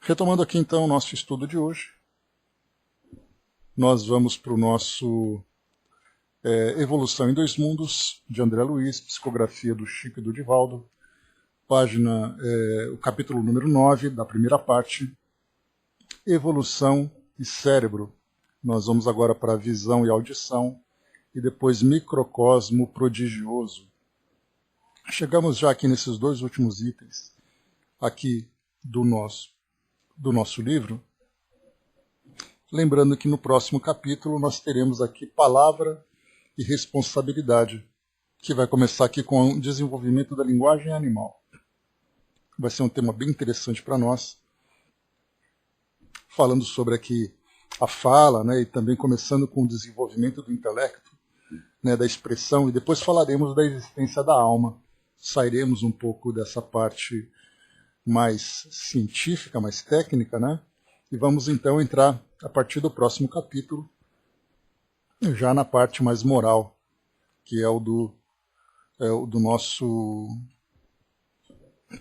Retomando aqui então o nosso estudo de hoje, nós vamos para o nosso Evolução em Dois Mundos, de André Luiz, psicografia do Chico e do Divaldo, o capítulo número 9, da primeira parte, Evolução e Cérebro. Nós vamos agora para a visão e audição, e depois microcosmo prodigioso. Chegamos já aqui nesses dois últimos itens, aqui do nosso livro, lembrando que no próximo capítulo nós teremos aqui palavra e responsabilidade, que vai começar aqui com o desenvolvimento da linguagem animal. Vai ser um tema bem interessante para nós, falando sobre aqui a fala, né, e também começando com o desenvolvimento do intelecto, né, da expressão, e depois falaremos da existência da alma. Sairemos um pouco dessa parte mais científica, mais técnica, né? E vamos então entrar, a partir do próximo capítulo, já na parte mais moral, que é o do nosso...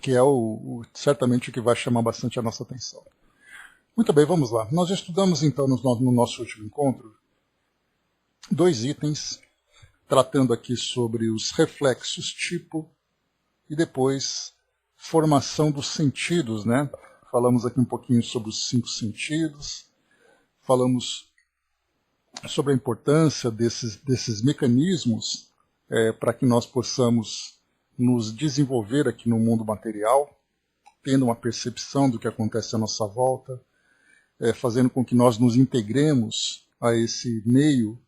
que é certamente o que vai chamar bastante a nossa atenção. Muito bem, vamos lá. Nós estudamos então no nosso último encontro dois itens, tratando aqui sobre os reflexos tipo e depois formação dos sentidos, né? Falamos aqui um pouquinho sobre os 5 sentidos, falamos sobre a importância desses mecanismos para que nós possamos nos desenvolver aqui no mundo material, tendo uma percepção do que acontece à nossa volta, fazendo com que nós nos integremos a esse meio,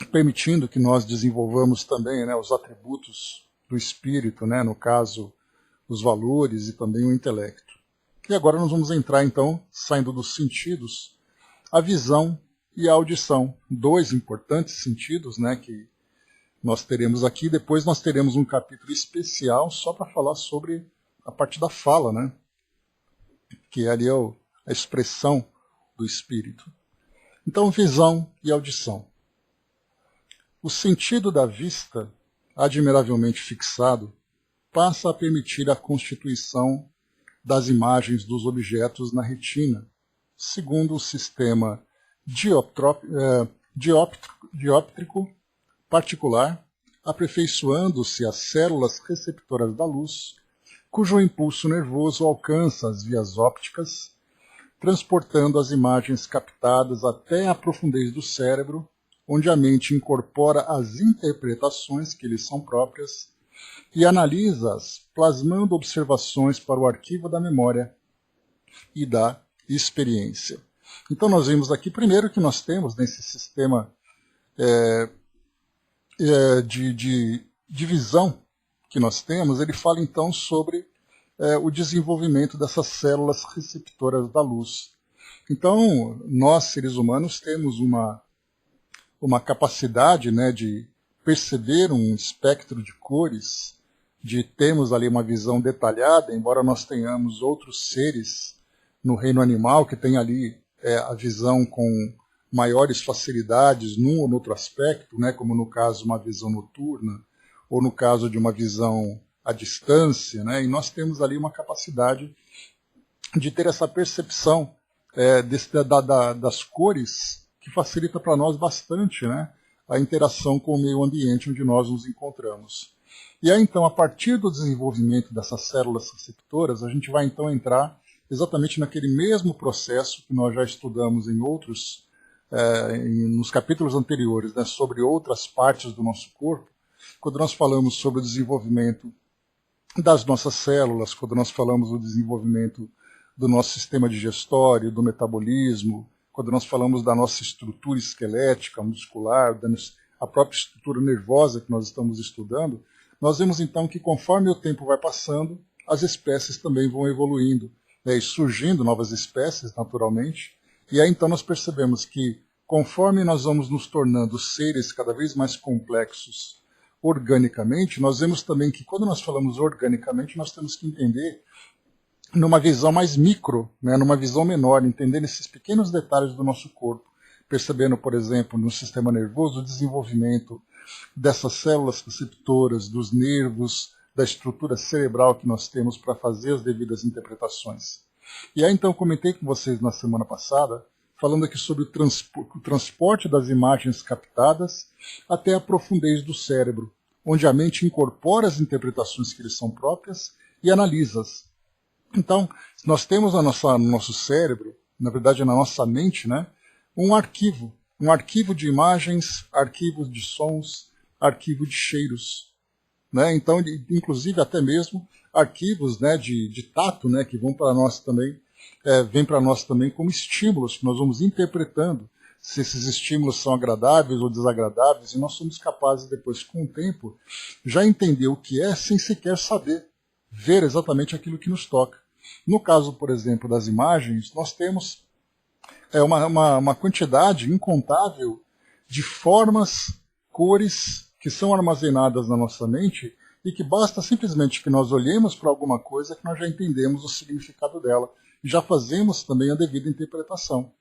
permitindo que nós desenvolvamos também, né, os atributos do espírito, né, no caso, os valores e também o intelecto. E agora nós vamos entrar, então, saindo dos sentidos, a visão e a audição. Dois importantes sentidos, né, que nós teremos aqui. Depois nós teremos um capítulo especial só para falar sobre a parte da fala, né, que é ali a expressão do espírito. Então, visão e audição. O sentido da vista, admiravelmente fixado, passa a permitir a constituição das imagens dos objetos na retina, segundo o sistema dióptrico particular, aperfeiçoando-se as células receptoras da luz, cujo impulso nervoso alcança as vias ópticas, transportando as imagens captadas até a profundez do cérebro, onde a mente incorpora as interpretações que lhe são próprias e analisa-as, plasmando observações para o arquivo da memória e da experiência. Então nós vimos aqui primeiro que nós temos nesse sistema de visão que nós temos, ele fala então sobre o desenvolvimento dessas células receptoras da luz. Então nós, seres humanos, temos uma capacidade, né, de perceber um espectro de cores, de termos ali uma visão detalhada, embora nós tenhamos outros seres no reino animal que têm ali a visão com maiores facilidades num ou no outro aspecto, né, como no caso uma visão noturna, ou no caso de uma visão à distância, né, e nós temos ali uma capacidade de ter essa percepção das cores, que facilita para nós bastante, né, a interação com o meio ambiente onde nós nos encontramos. E aí, então, a partir do desenvolvimento dessas células receptoras, a gente vai, então, entrar exatamente naquele mesmo processo que nós já estudamos em outros, nos capítulos anteriores, né, sobre outras partes do nosso corpo, quando nós falamos sobre o desenvolvimento das nossas células, quando nós falamos do desenvolvimento do nosso sistema digestório, do metabolismo, quando nós falamos da nossa estrutura esquelética, muscular, a própria estrutura nervosa que nós estamos estudando, nós vemos então que conforme o tempo vai passando, as espécies também vão evoluindo, né, e surgindo novas espécies naturalmente, e aí então nós percebemos que conforme nós vamos nos tornando seres cada vez mais complexos organicamente, nós vemos também que quando nós falamos organicamente, nós temos que entender numa visão mais micro, né, numa visão menor, entendendo esses pequenos detalhes do nosso corpo, percebendo, por exemplo, no sistema nervoso, o desenvolvimento dessas células receptoras, dos nervos, da estrutura cerebral que nós temos para fazer as devidas interpretações. E aí então eu comentei com vocês na semana passada, falando aqui sobre o transporte das imagens captadas até a profundez do cérebro, onde a mente incorpora as interpretações que lhes são próprias e analisa-as. Então, nós temos no nosso cérebro, na verdade na nossa mente, né, um arquivo de imagens, arquivos de sons, arquivo de cheiros. Né? Então, inclusive até mesmo arquivos, né, de tato, né, que vão para nós também, vem para nós também como estímulos, que nós vamos interpretando se esses estímulos são agradáveis ou desagradáveis, e nós somos capazes depois, com o tempo, já entender o que é sem sequer saber, ver exatamente aquilo que nos toca. No caso, por exemplo, das imagens, nós temos uma quantidade incontável de formas, cores que são armazenadas na nossa mente e que basta simplesmente que nós olhemos para alguma coisa que nós já entendemos o significado dela e já fazemos também a devida interpretação.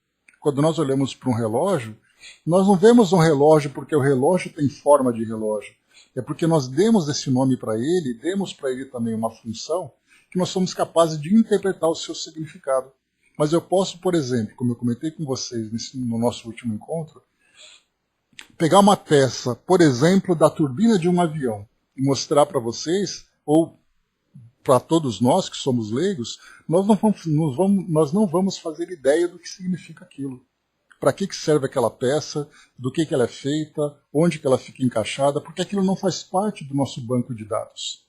Quando nós olhamos para um relógio, nós não vemos um relógio porque o relógio tem forma de relógio. É porque nós demos esse nome para ele, demos para ele também uma função que nós somos capazes de interpretar o seu significado. Mas eu posso, por exemplo, como eu comentei com vocês no nosso último encontro, pegar uma peça, por exemplo, da turbina de um avião e mostrar para vocês, ou para todos nós que somos leigos, nós não vamos fazer ideia do que significa aquilo. Para que serve aquela peça, do que ela é feita, onde que ela fica encaixada, porque aquilo não faz parte do nosso banco de dados.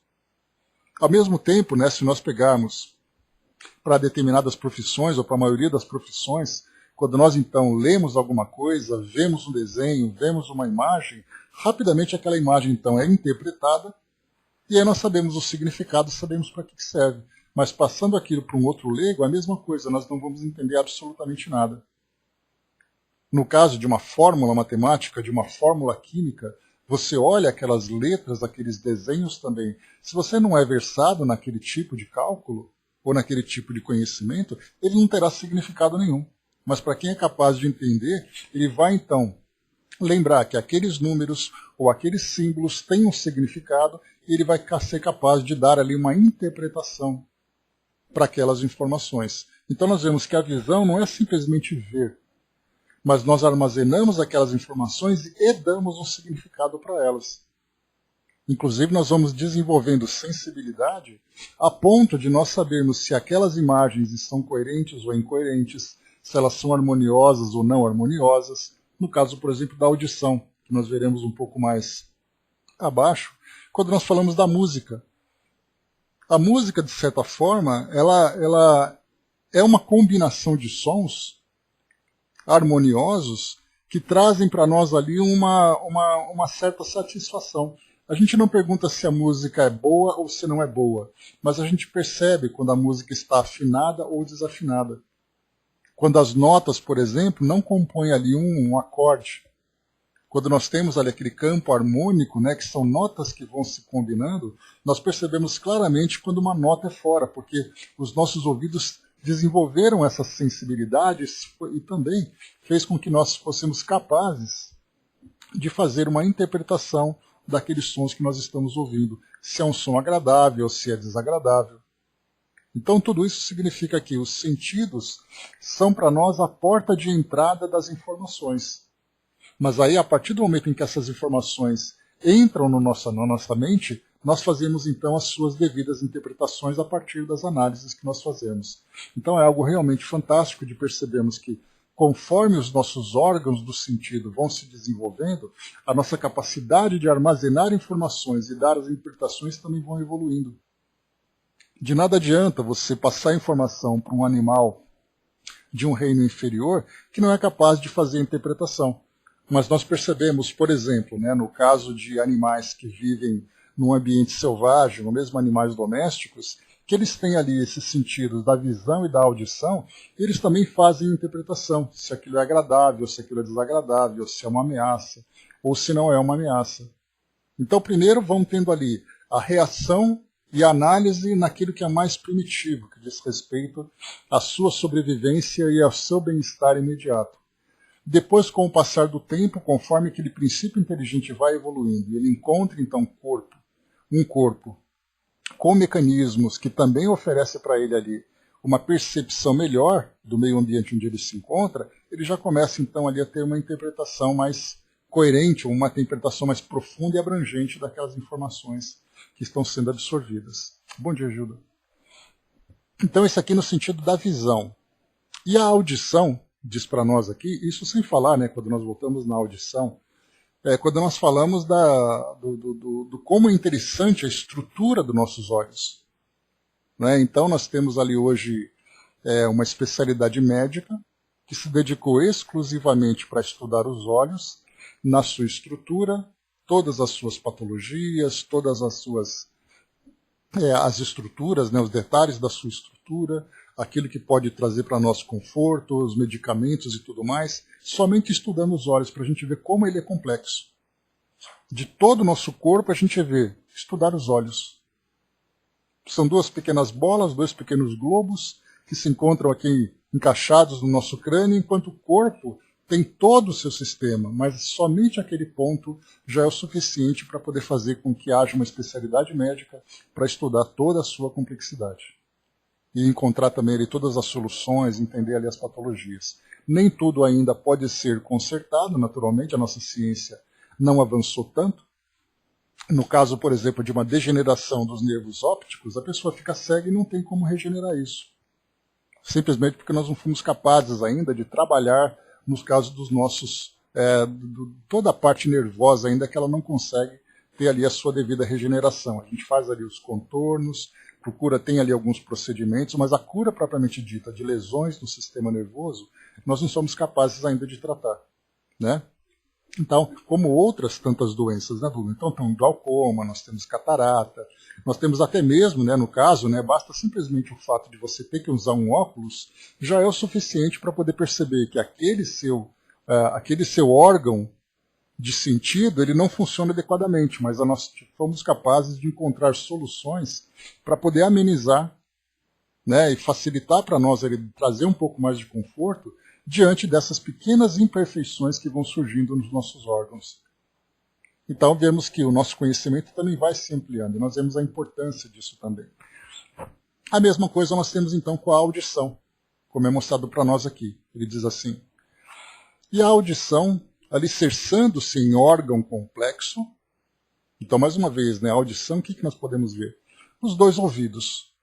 Ao mesmo tempo, né, se nós pegarmos para determinadas profissões, ou para a maioria das profissões, quando nós então lemos alguma coisa, vemos um desenho, vemos uma imagem, rapidamente aquela imagem então é interpretada, e aí nós sabemos o significado, sabemos para que serve. Mas passando aquilo para um outro leigo, a mesma coisa, nós não vamos entender absolutamente nada. No caso de uma fórmula matemática, de uma fórmula química, você olha aquelas letras, aqueles desenhos também. Se você não é versado naquele tipo de cálculo, ou naquele tipo de conhecimento, ele não terá significado nenhum. Mas para quem é capaz de entender, ele vai então lembrar que aqueles números ou aqueles símbolos têm um significado e ele vai ser capaz de dar ali uma interpretação para aquelas informações. Então nós vemos que a visão não é simplesmente ver, mas nós armazenamos aquelas informações e damos um significado para elas. Inclusive nós vamos desenvolvendo sensibilidade a ponto de nós sabermos se aquelas imagens estão coerentes ou incoerentes, se elas são harmoniosas ou não harmoniosas. No caso, por exemplo, da audição, que nós veremos um pouco mais abaixo, quando nós falamos da música. A música, de certa forma, ela é uma combinação de sons harmoniosos que trazem para nós ali uma certa satisfação. A gente não pergunta se a música é boa ou se não é boa, mas a gente percebe quando a música está afinada ou desafinada. Quando as notas, por exemplo, não compõem ali um acorde. Quando nós temos ali aquele campo harmônico, né, que são notas que vão se combinando, nós percebemos claramente quando uma nota é fora, porque os nossos ouvidos desenvolveram essa sensibilidade e também fez com que nós fossemos capazes de fazer uma interpretação daqueles sons que nós estamos ouvindo, se é um som agradável ou se é desagradável. Então tudo isso significa que os sentidos são para nós a porta de entrada das informações. Mas aí, a partir do momento em que essas informações entram na nossa mente, nós fazemos então as suas devidas interpretações a partir das análises que nós fazemos. Então é algo realmente fantástico de percebermos que, conforme os nossos órgãos do sentido vão se desenvolvendo, a nossa capacidade de armazenar informações e dar as interpretações também vão evoluindo. De nada adianta você passar informação para um animal de um reino inferior que não é capaz de fazer a interpretação. Mas nós percebemos, por exemplo, né, no caso de animais que vivem num ambiente selvagem, ou mesmo animais domésticos, que eles têm ali esses sentidos da visão e da audição, eles também fazem interpretação, se aquilo é agradável, se aquilo é desagradável, se é uma ameaça, ou se não é uma ameaça. Então, primeiro, vão tendo ali a reação e a análise naquilo que é mais primitivo, que diz respeito à sua sobrevivência e ao seu bem-estar imediato. Depois, com o passar do tempo, conforme aquele princípio inteligente vai evoluindo, e ele encontra então um corpo com mecanismos que também oferece para ele ali uma percepção melhor do meio ambiente onde ele se encontra, ele já começa então ali a ter uma interpretação mais coerente, uma interpretação mais profunda e abrangente daquelas informações que estão sendo absorvidas. Bom dia, Gilda. Então, isso aqui no sentido da visão. E a audição, diz para nós aqui, isso sem falar, né, quando nós voltamos na audição, quando nós falamos do como é interessante a estrutura dos nossos olhos. Né? Então, nós temos ali hoje uma especialidade médica que se dedicou exclusivamente para estudar os olhos, na sua estrutura, todas as suas patologias, todas as suas as estruturas, né, os detalhes da sua estrutura, aquilo que pode trazer para nós conforto, os medicamentos e tudo mais, somente estudando os olhos, para a gente ver como ele é complexo. De todo o nosso corpo a gente vê, estudar os olhos. São duas pequenas bolas, dois pequenos globos, que se encontram aqui encaixados no nosso crânio, enquanto o corpo tem todo o seu sistema, mas somente aquele ponto já é o suficiente para poder fazer com que haja uma especialidade médica para estudar toda a sua complexidade. E encontrar também ali todas as soluções, entender ali as patologias. Nem tudo ainda pode ser consertado, naturalmente, a nossa ciência não avançou tanto. No caso, por exemplo, de uma degeneração dos nervos ópticos, a pessoa fica cega e não tem como regenerar isso. Simplesmente porque nós não fomos capazes ainda de trabalhar nos casos dos nossos, toda a parte nervosa ainda que ela não consegue ter ali a sua devida regeneração. A gente faz ali os contornos, tem ali alguns procedimentos, mas a cura propriamente dita de lesões no sistema nervoso, nós não somos capazes ainda de tratar, né? Então, como outras tantas doenças, né, Dudu? Então, tem glaucoma, nós temos catarata, nós temos até mesmo, né, no caso, né, basta simplesmente o fato de você ter que usar um óculos, já é o suficiente para poder perceber que aquele seu órgão de sentido, ele não funciona adequadamente, mas nós fomos capazes de encontrar soluções para poder amenizar, né, e facilitar para nós, ele trazer um pouco mais de conforto, diante dessas pequenas imperfeições que vão surgindo nos nossos órgãos. Então, vemos que o nosso conhecimento também vai se ampliando, e nós vemos a importância disso também. A mesma coisa nós temos, então, com a audição, como é mostrado para nós aqui. Ele diz assim, e a audição, alicerçando-se em órgão complexo, então, mais uma vez, né, a audição, o que nós podemos ver? Os dois ouvidos,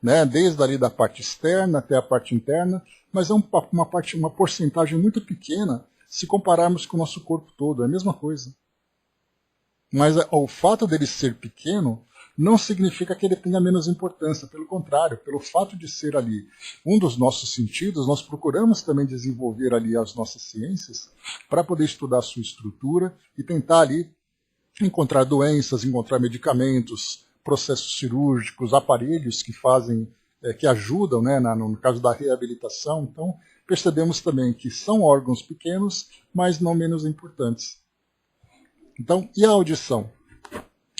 né, desde ali da parte externa até a parte interna, mas é uma porcentagem muito pequena se compararmos com o nosso corpo todo, é a mesma coisa. Mas o fato dele ser pequeno não significa que ele tenha menos importância, pelo contrário, pelo fato de ser ali um dos nossos sentidos, nós procuramos também desenvolver ali as nossas ciências para poder estudar a sua estrutura e tentar ali encontrar doenças, encontrar medicamentos, processos cirúrgicos, aparelhos que fazem, que ajudam, né, no caso da reabilitação. Então, percebemos também que são órgãos pequenos, mas não menos importantes. Então, e a audição?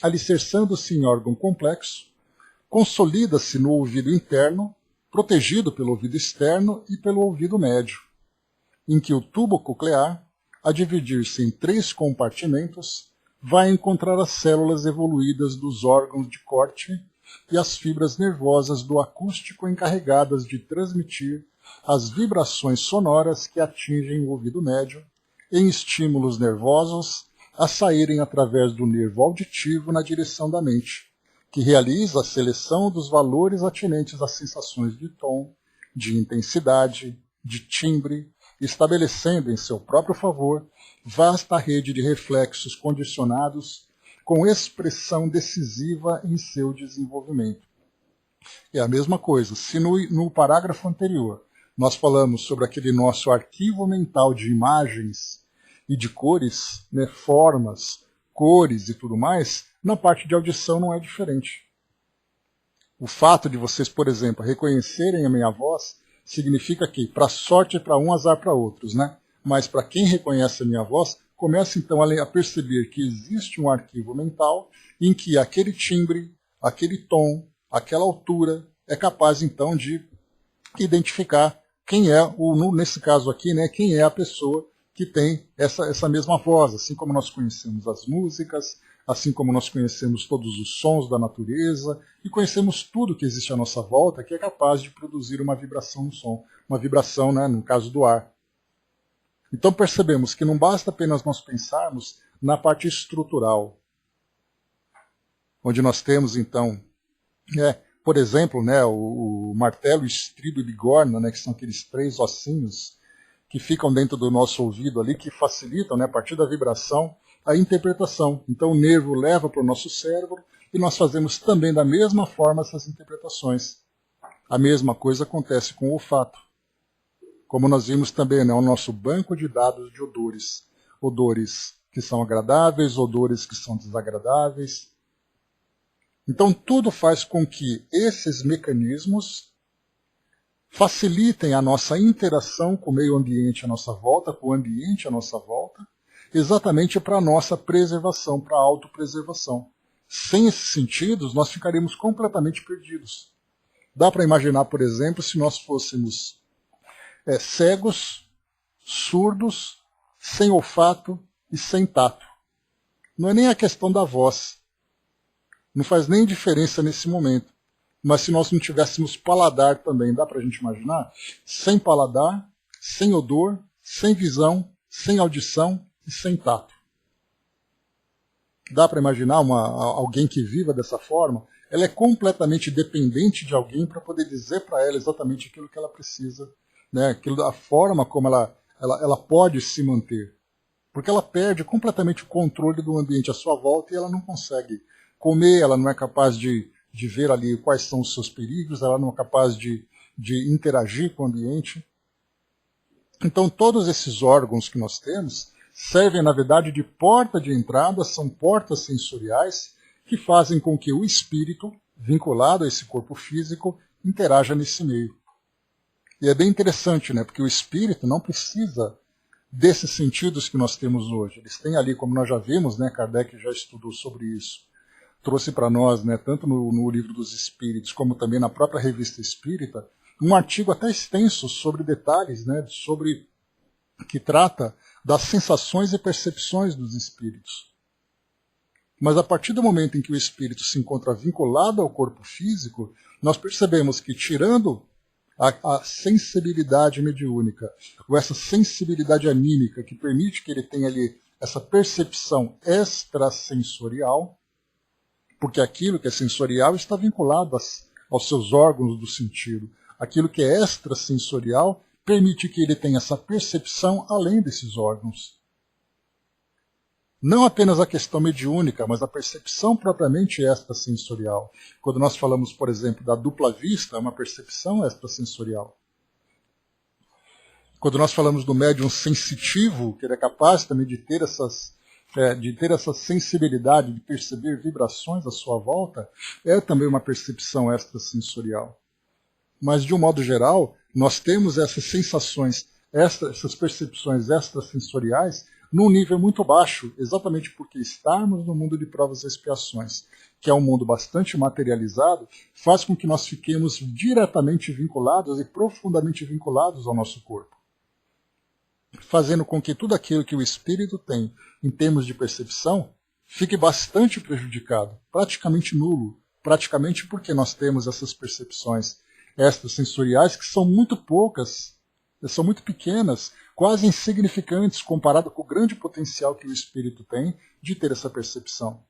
Alicerçando-se em órgão complexo, consolida-se no ouvido interno, protegido pelo ouvido externo e pelo ouvido médio, em que o tubo coclear, a dividir-se em 3 compartimentos, vai encontrar as células evoluídas dos órgãos de corte e as fibras nervosas do acústico encarregadas de transmitir as vibrações sonoras que atingem o ouvido médio em estímulos nervosos a saírem através do nervo auditivo na direção da mente, que realiza a seleção dos valores atinentes às sensações de tom, de intensidade, de timbre, estabelecendo em seu próprio favor vasta rede de reflexos condicionados com expressão decisiva em seu desenvolvimento. É a mesma coisa, se no parágrafo anterior nós falamos sobre aquele nosso arquivo mental de imagens e de cores, né, formas, cores e tudo mais, na parte de audição não é diferente. O fato de vocês, por exemplo, reconhecerem a minha voz, significa que, para sorte para um, azar para outros, né? Mas para quem reconhece a minha voz, começa então a perceber que existe um arquivo mental em que aquele timbre, aquele tom, aquela altura é capaz então de identificar quem é, nesse caso aqui, né, quem é a pessoa que tem essa mesma voz, assim como nós conhecemos as músicas, assim como nós conhecemos todos os sons da natureza e conhecemos tudo que existe à nossa volta que é capaz de produzir uma vibração no som, uma vibração, né, no caso do ar. Então percebemos que não basta apenas nós pensarmos na parte estrutural, onde nós temos então, por exemplo, né, o martelo, o estribo e bigorna, né, que são aqueles 3 ossinhos que ficam dentro do nosso ouvido ali, que facilitam, né, a partir da vibração, a interpretação. Então o nervo leva para o nosso cérebro e nós fazemos também da mesma forma essas interpretações. A mesma coisa acontece com o olfato. Como nós vimos também, né, o nosso banco de dados de odores. Odores que são agradáveis, odores que são desagradáveis. Então tudo faz com que esses mecanismos facilitem a nossa interação com o meio ambiente à nossa volta, com o ambiente à nossa volta, exatamente para a nossa preservação, para a autopreservação. Sem esses sentidos, nós ficaremos completamente perdidos. Dá para imaginar, por exemplo, se nós fôssemos cegos, surdos, sem olfato e sem tato. Não é nem a questão da voz. Não faz nem diferença nesse momento. Mas se nós não tivéssemos paladar também, dá para a gente imaginar? Sem paladar, sem odor, sem visão, sem audição e sem tato. Dá para imaginar alguém que viva dessa forma? Ela é completamente dependente de alguém para poder dizer para ela exatamente aquilo que ela precisa, né? A forma como ela pode se manter. Porque ela perde completamente o controle do ambiente à sua volta e ela não consegue comer, ela não é capaz de ver ali quais são os seus perigos, ela não é capaz de interagir com o ambiente. Então todos esses órgãos que nós temos servem, na verdade, de porta de entrada, são portas sensoriais que fazem com que o espírito, vinculado a esse corpo físico, interaja nesse meio. E é bem interessante, né? Porque o espírito não precisa desses sentidos que nós temos hoje. Eles têm ali, como nós já vimos, né? Kardec já estudou sobre isso, trouxe para nós, né, tanto no Livro dos Espíritos, como também na própria Revista Espírita, um artigo até extenso sobre detalhes, né, que trata das sensações e percepções dos espíritos. Mas a partir do momento em que o espírito se encontra vinculado ao corpo físico, nós percebemos que, tirando a sensibilidade mediúnica, ou essa sensibilidade anímica que permite que ele tenha ali essa percepção extrasensorial, porque aquilo que é sensorial está vinculado aos seus órgãos do sentido. Aquilo que é extrasensorial permite que ele tenha essa percepção além desses órgãos. Não apenas a questão mediúnica, mas a percepção propriamente extrasensorial. Quando nós falamos, por exemplo, da dupla vista, é uma percepção extrasensorial. Quando nós falamos do médium sensitivo, que ele é capaz também de ter essa sensibilidade, de perceber vibrações à sua volta, é também uma percepção extrasensorial. Mas, de um modo geral, nós temos essas sensações, essas percepções extrasensoriais num nível muito baixo, exatamente porque estarmos no mundo de provas e expiações, que é um mundo bastante materializado, faz com que nós fiquemos diretamente vinculados e profundamente vinculados ao nosso corpo, fazendo com que tudo aquilo que o espírito tem em termos de percepção fique bastante prejudicado, praticamente nulo, praticamente porque nós temos essas percepções extrasensoriais que são muito poucas, são muito pequenas, quase insignificantes comparado com o grande potencial que o espírito tem de ter essa percepção.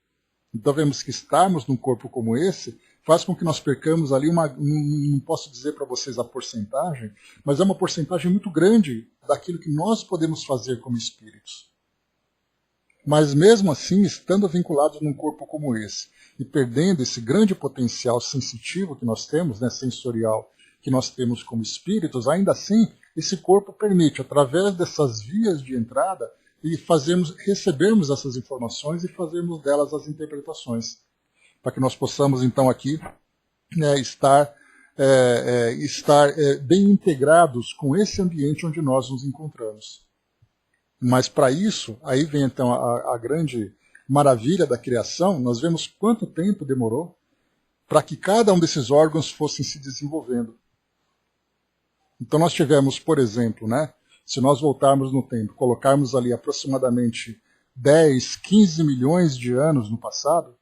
Então vemos que estarmos num corpo como esse faz com que nós percamos ali não posso dizer para vocês a porcentagem, mas é uma porcentagem muito grande daquilo que nós podemos fazer como espíritos. Mas mesmo assim, estando vinculados num corpo como esse e perdendo esse grande potencial sensitivo que nós temos, né, sensorial, que nós temos como espíritos, ainda assim, esse corpo permite, através dessas vias de entrada, e recebermos essas informações e fazermos delas as interpretações, para que nós possamos, então, aqui estar bem integrados com esse ambiente onde nós nos encontramos. Mas para isso, aí vem então a grande maravilha da criação, nós vemos quanto tempo demorou para que cada um desses órgãos fossem se desenvolvendo. Então nós tivemos, por exemplo, se nós voltarmos no tempo, colocarmos ali aproximadamente 10, 15 milhões de anos no passado,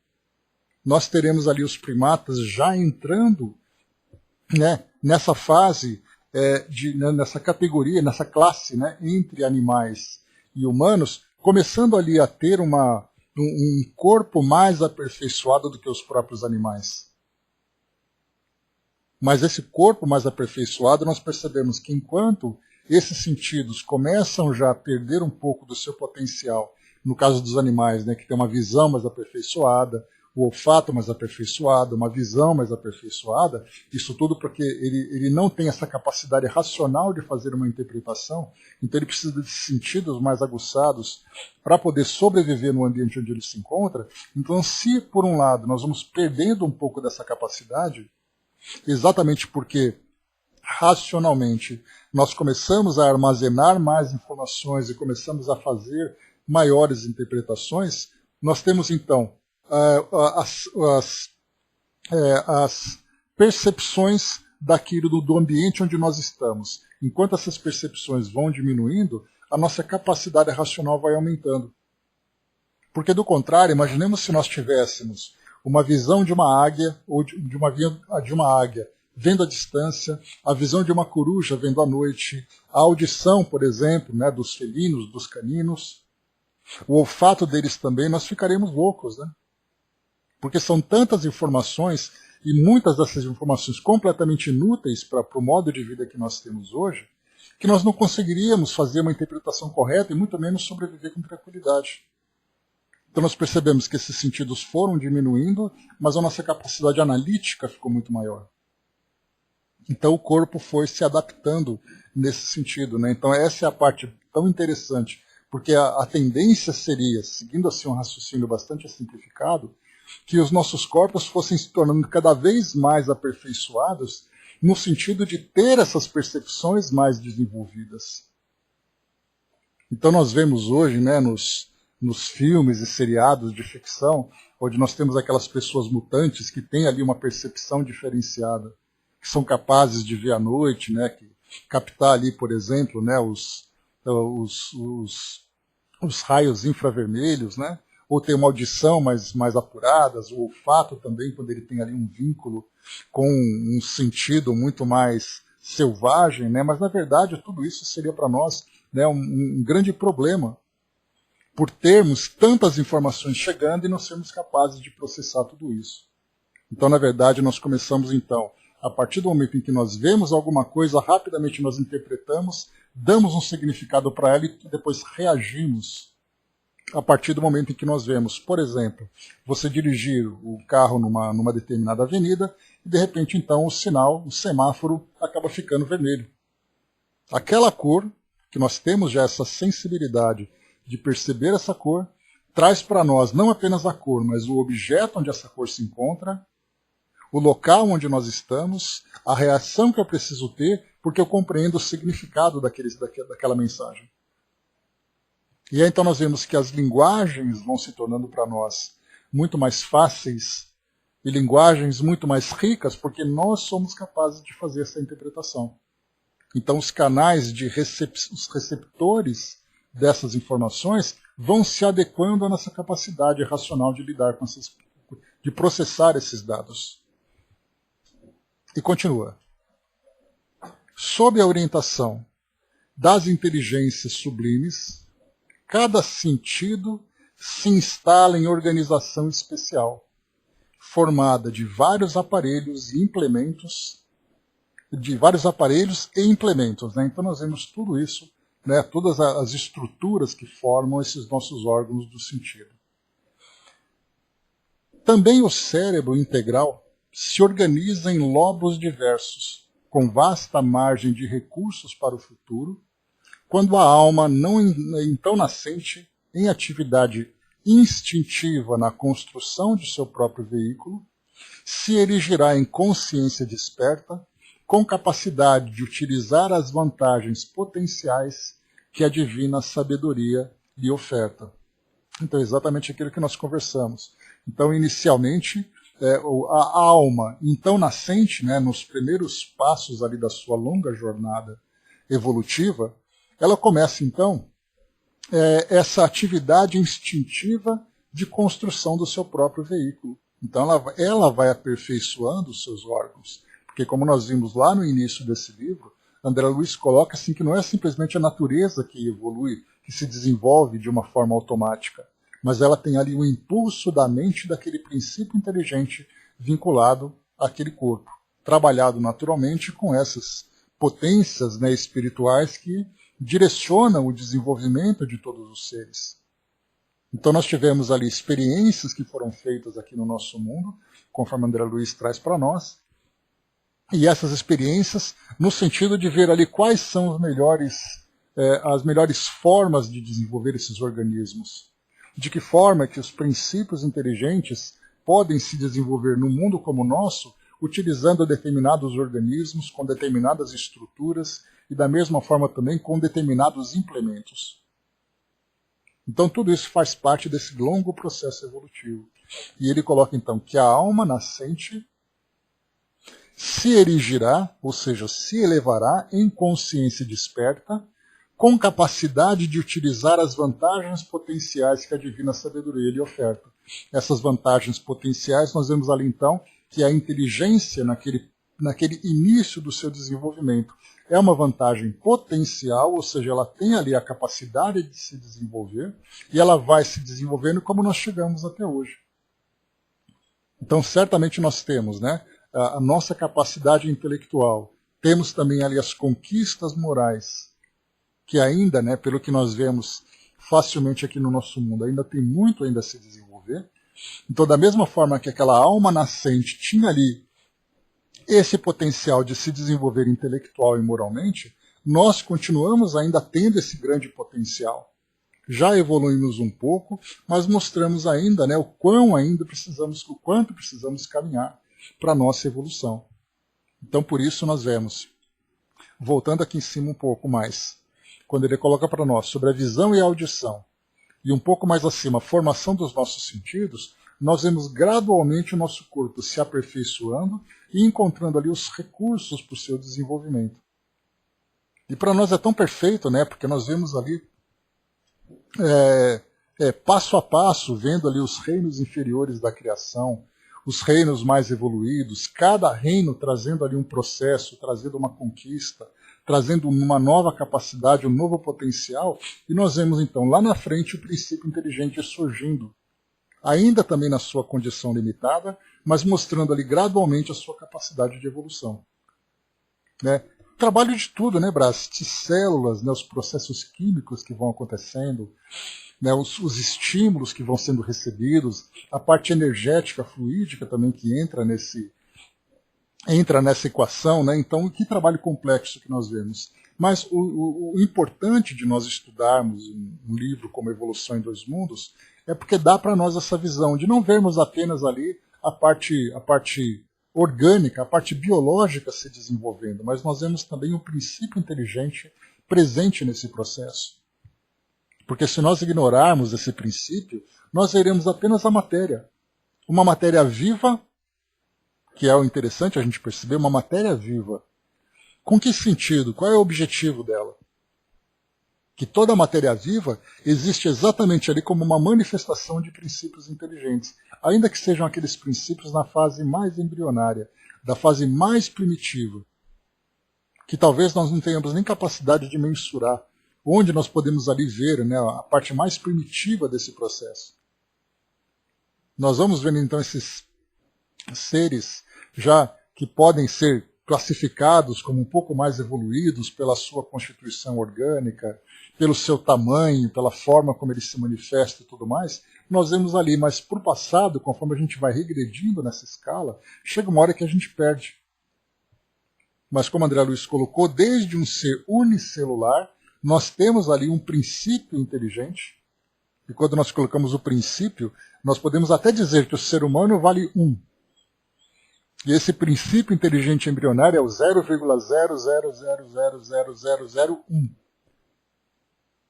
nós teremos ali os primatas já entrando, né, nessa fase, nessa categoria, nessa classe, né, entre animais e humanos, começando ali a ter um corpo mais aperfeiçoado do que os próprios animais. Mas esse corpo mais aperfeiçoado, nós percebemos que enquanto esses sentidos começam já a perder um pouco do seu potencial, no caso dos animais, né, que tem uma visão mais aperfeiçoada, o olfato mais aperfeiçoado, uma visão mais aperfeiçoada, isso tudo porque ele não tem essa capacidade racional de fazer uma interpretação, então ele precisa de sentidos mais aguçados para poder sobreviver no ambiente onde ele se encontra. Então, se por um lado nós vamos perdendo um pouco dessa capacidade, exatamente porque racionalmente nós começamos a armazenar mais informações e começamos a fazer maiores interpretações, nós temos então as percepções daquilo do ambiente onde nós estamos. Enquanto essas percepções vão diminuindo, a nossa capacidade racional vai aumentando. Porque do contrário, imaginemos se nós tivéssemos uma visão de uma águia, ou de uma águia vendo à distância, a visão de uma coruja vendo à noite, a audição, por exemplo, né, dos felinos, dos caninos, o olfato deles também, nós ficaremos loucos, né? Porque são tantas informações, e muitas dessas informações completamente inúteis para o modo de vida que nós temos hoje, que nós não conseguiríamos fazer uma interpretação correta e muito menos sobreviver com tranquilidade. Então nós percebemos que esses sentidos foram diminuindo, mas a nossa capacidade analítica ficou muito maior. Então o corpo foi se adaptando nesse sentido, né? Então essa é a parte tão interessante, porque a tendência seria, seguindo assim um raciocínio bastante simplificado, que os nossos corpos fossem se tornando cada vez mais aperfeiçoados no sentido de ter essas percepções mais desenvolvidas. Então nós vemos hoje, né, nos filmes e seriados de ficção, onde nós temos aquelas pessoas mutantes que têm ali uma percepção diferenciada, que são capazes de ver à noite, né, captar ali, por exemplo, né, os raios infravermelhos, né, ou ter uma audição mais apurada, o olfato também, quando ele tem ali um vínculo com um sentido muito mais selvagem, né, mas na verdade tudo isso seria para nós, né, um grande problema, por termos tantas informações chegando e não sermos capazes de processar tudo isso. Então, na verdade, nós começamos, então, a partir do momento em que nós vemos alguma coisa, rapidamente nós interpretamos, damos um significado para ela e depois reagimos a partir do momento em que nós vemos. Por exemplo, você dirigir o carro numa determinada avenida e, de repente, então, o semáforo acaba ficando vermelho. Aquela cor, que nós temos já essa sensibilidade de perceber essa cor, traz para nós não apenas a cor, mas o objeto onde essa cor se encontra, o local onde nós estamos, a reação que eu preciso ter, porque eu compreendo o significado daquela mensagem. E aí então nós vemos que as linguagens vão se tornando para nós muito mais fáceis e linguagens muito mais ricas, porque nós somos capazes de fazer essa interpretação. Então os canais os receptores dessas informações vão se adequando à nossa capacidade racional de lidar com de processar esses dados. E continua. Sob a orientação das inteligências sublimes, cada sentido se instala em organização especial, formada de vários aparelhos e implementos, né? Então nós vemos tudo isso, né? Todas as estruturas que formam esses nossos órgãos do sentido. Também o cérebro integral se organiza em lobos diversos, com vasta margem de recursos para o futuro, quando a alma, não então nascente, em atividade instintiva na construção de seu próprio veículo, se erigirá em consciência desperta, com capacidade de utilizar as vantagens potenciais que a divina sabedoria lhe oferta. Então, é exatamente aquilo que nós conversamos. Então, inicialmente, a alma, então nascente, né, nos primeiros passos ali da sua longa jornada evolutiva, ela começa, então, essa atividade instintiva de construção do seu próprio veículo. Então ela vai aperfeiçoando os seus órgãos. Porque como nós vimos lá no início desse livro, André Luiz coloca assim que não é simplesmente a natureza que evolui, que se desenvolve de uma forma automática, mas ela tem ali o impulso da mente daquele princípio inteligente vinculado àquele corpo, trabalhado naturalmente com essas potências, né, espirituais que direcionam o desenvolvimento de todos os seres. Então nós tivemos ali experiências que foram feitas aqui no nosso mundo, conforme André Luiz traz para nós, e essas experiências no sentido de ver ali quais são as melhores formas de desenvolver esses organismos. De que forma que os princípios inteligentes podem se desenvolver no mundo como o nosso, utilizando determinados organismos, com determinadas estruturas e da mesma forma também com determinados implementos. Então tudo isso faz parte desse longo processo evolutivo. E ele coloca então que a alma nascente se erigirá, ou seja, se elevará em consciência desperta, com capacidade de utilizar as vantagens potenciais que a divina sabedoria lhe oferta. Essas vantagens potenciais nós vemos ali então que a inteligência naquele início do seu desenvolvimento é uma vantagem potencial, ou seja, ela tem ali a capacidade de se desenvolver e ela vai se desenvolvendo como nós chegamos até hoje. Então certamente nós temos, né, a nossa capacidade intelectual, temos também ali as conquistas morais, que ainda, né, pelo que nós vemos facilmente aqui no nosso mundo, ainda tem muito ainda a se desenvolver. Então, da mesma forma que aquela alma nascente tinha ali esse potencial de se desenvolver intelectual e moralmente, nós continuamos ainda tendo esse grande potencial. Já evoluímos um pouco, mas mostramos ainda, né, o quanto precisamos caminhar para a nossa evolução. Então, por isso nós vemos, voltando aqui em cima um pouco mais, quando ele coloca para nós sobre a visão e a audição, e um pouco mais acima, a formação dos nossos sentidos, nós vemos gradualmente o nosso corpo se aperfeiçoando e encontrando ali os recursos para o seu desenvolvimento. E para nós é tão perfeito, né, porque nós vemos ali, passo a passo, vendo ali os reinos inferiores da criação, os reinos mais evoluídos, cada reino trazendo ali um processo, trazendo uma conquista, trazendo uma nova capacidade, um novo potencial, e nós vemos então lá na frente o princípio inteligente surgindo, ainda também na sua condição limitada, mas mostrando ali gradualmente a sua capacidade de evolução. Né? Trabalho de tudo, né, Brás? De células, né, os processos químicos que vão acontecendo, né, os estímulos que vão sendo recebidos, a parte energética, fluídica também que entra nessa equação, né? Então, que trabalho complexo que nós vemos. Mas o importante de nós estudarmos um livro como Evolução em Dois Mundos é porque dá para nós essa visão de não vermos apenas ali a parte orgânica, a parte biológica se desenvolvendo, mas nós vemos também um princípio inteligente presente nesse processo. Porque se nós ignorarmos esse princípio, nós veremos apenas a matéria. Uma matéria viva, que é o interessante a gente perceber, uma matéria viva. Com que sentido? Qual é o objetivo dela? Que toda matéria viva existe exatamente ali como uma manifestação de princípios inteligentes, ainda que sejam aqueles princípios na fase mais embrionária, da fase mais primitiva, que talvez nós não tenhamos nem capacidade de mensurar, onde nós podemos ali ver, né, a parte mais primitiva desse processo. Nós vamos vendo então esses seres já que podem ser classificados como um pouco mais evoluídos pela sua constituição orgânica, pelo seu tamanho, pela forma como ele se manifesta e tudo mais, nós vemos ali, mas por passado, conforme a gente vai regredindo nessa escala, chega uma hora que a gente perde. Mas como André Luiz colocou, desde um ser unicelular, nós temos ali um princípio inteligente, e quando nós colocamos o princípio, nós podemos até dizer que o ser humano vale 1. E esse princípio inteligente embrionário é o 0,000000001.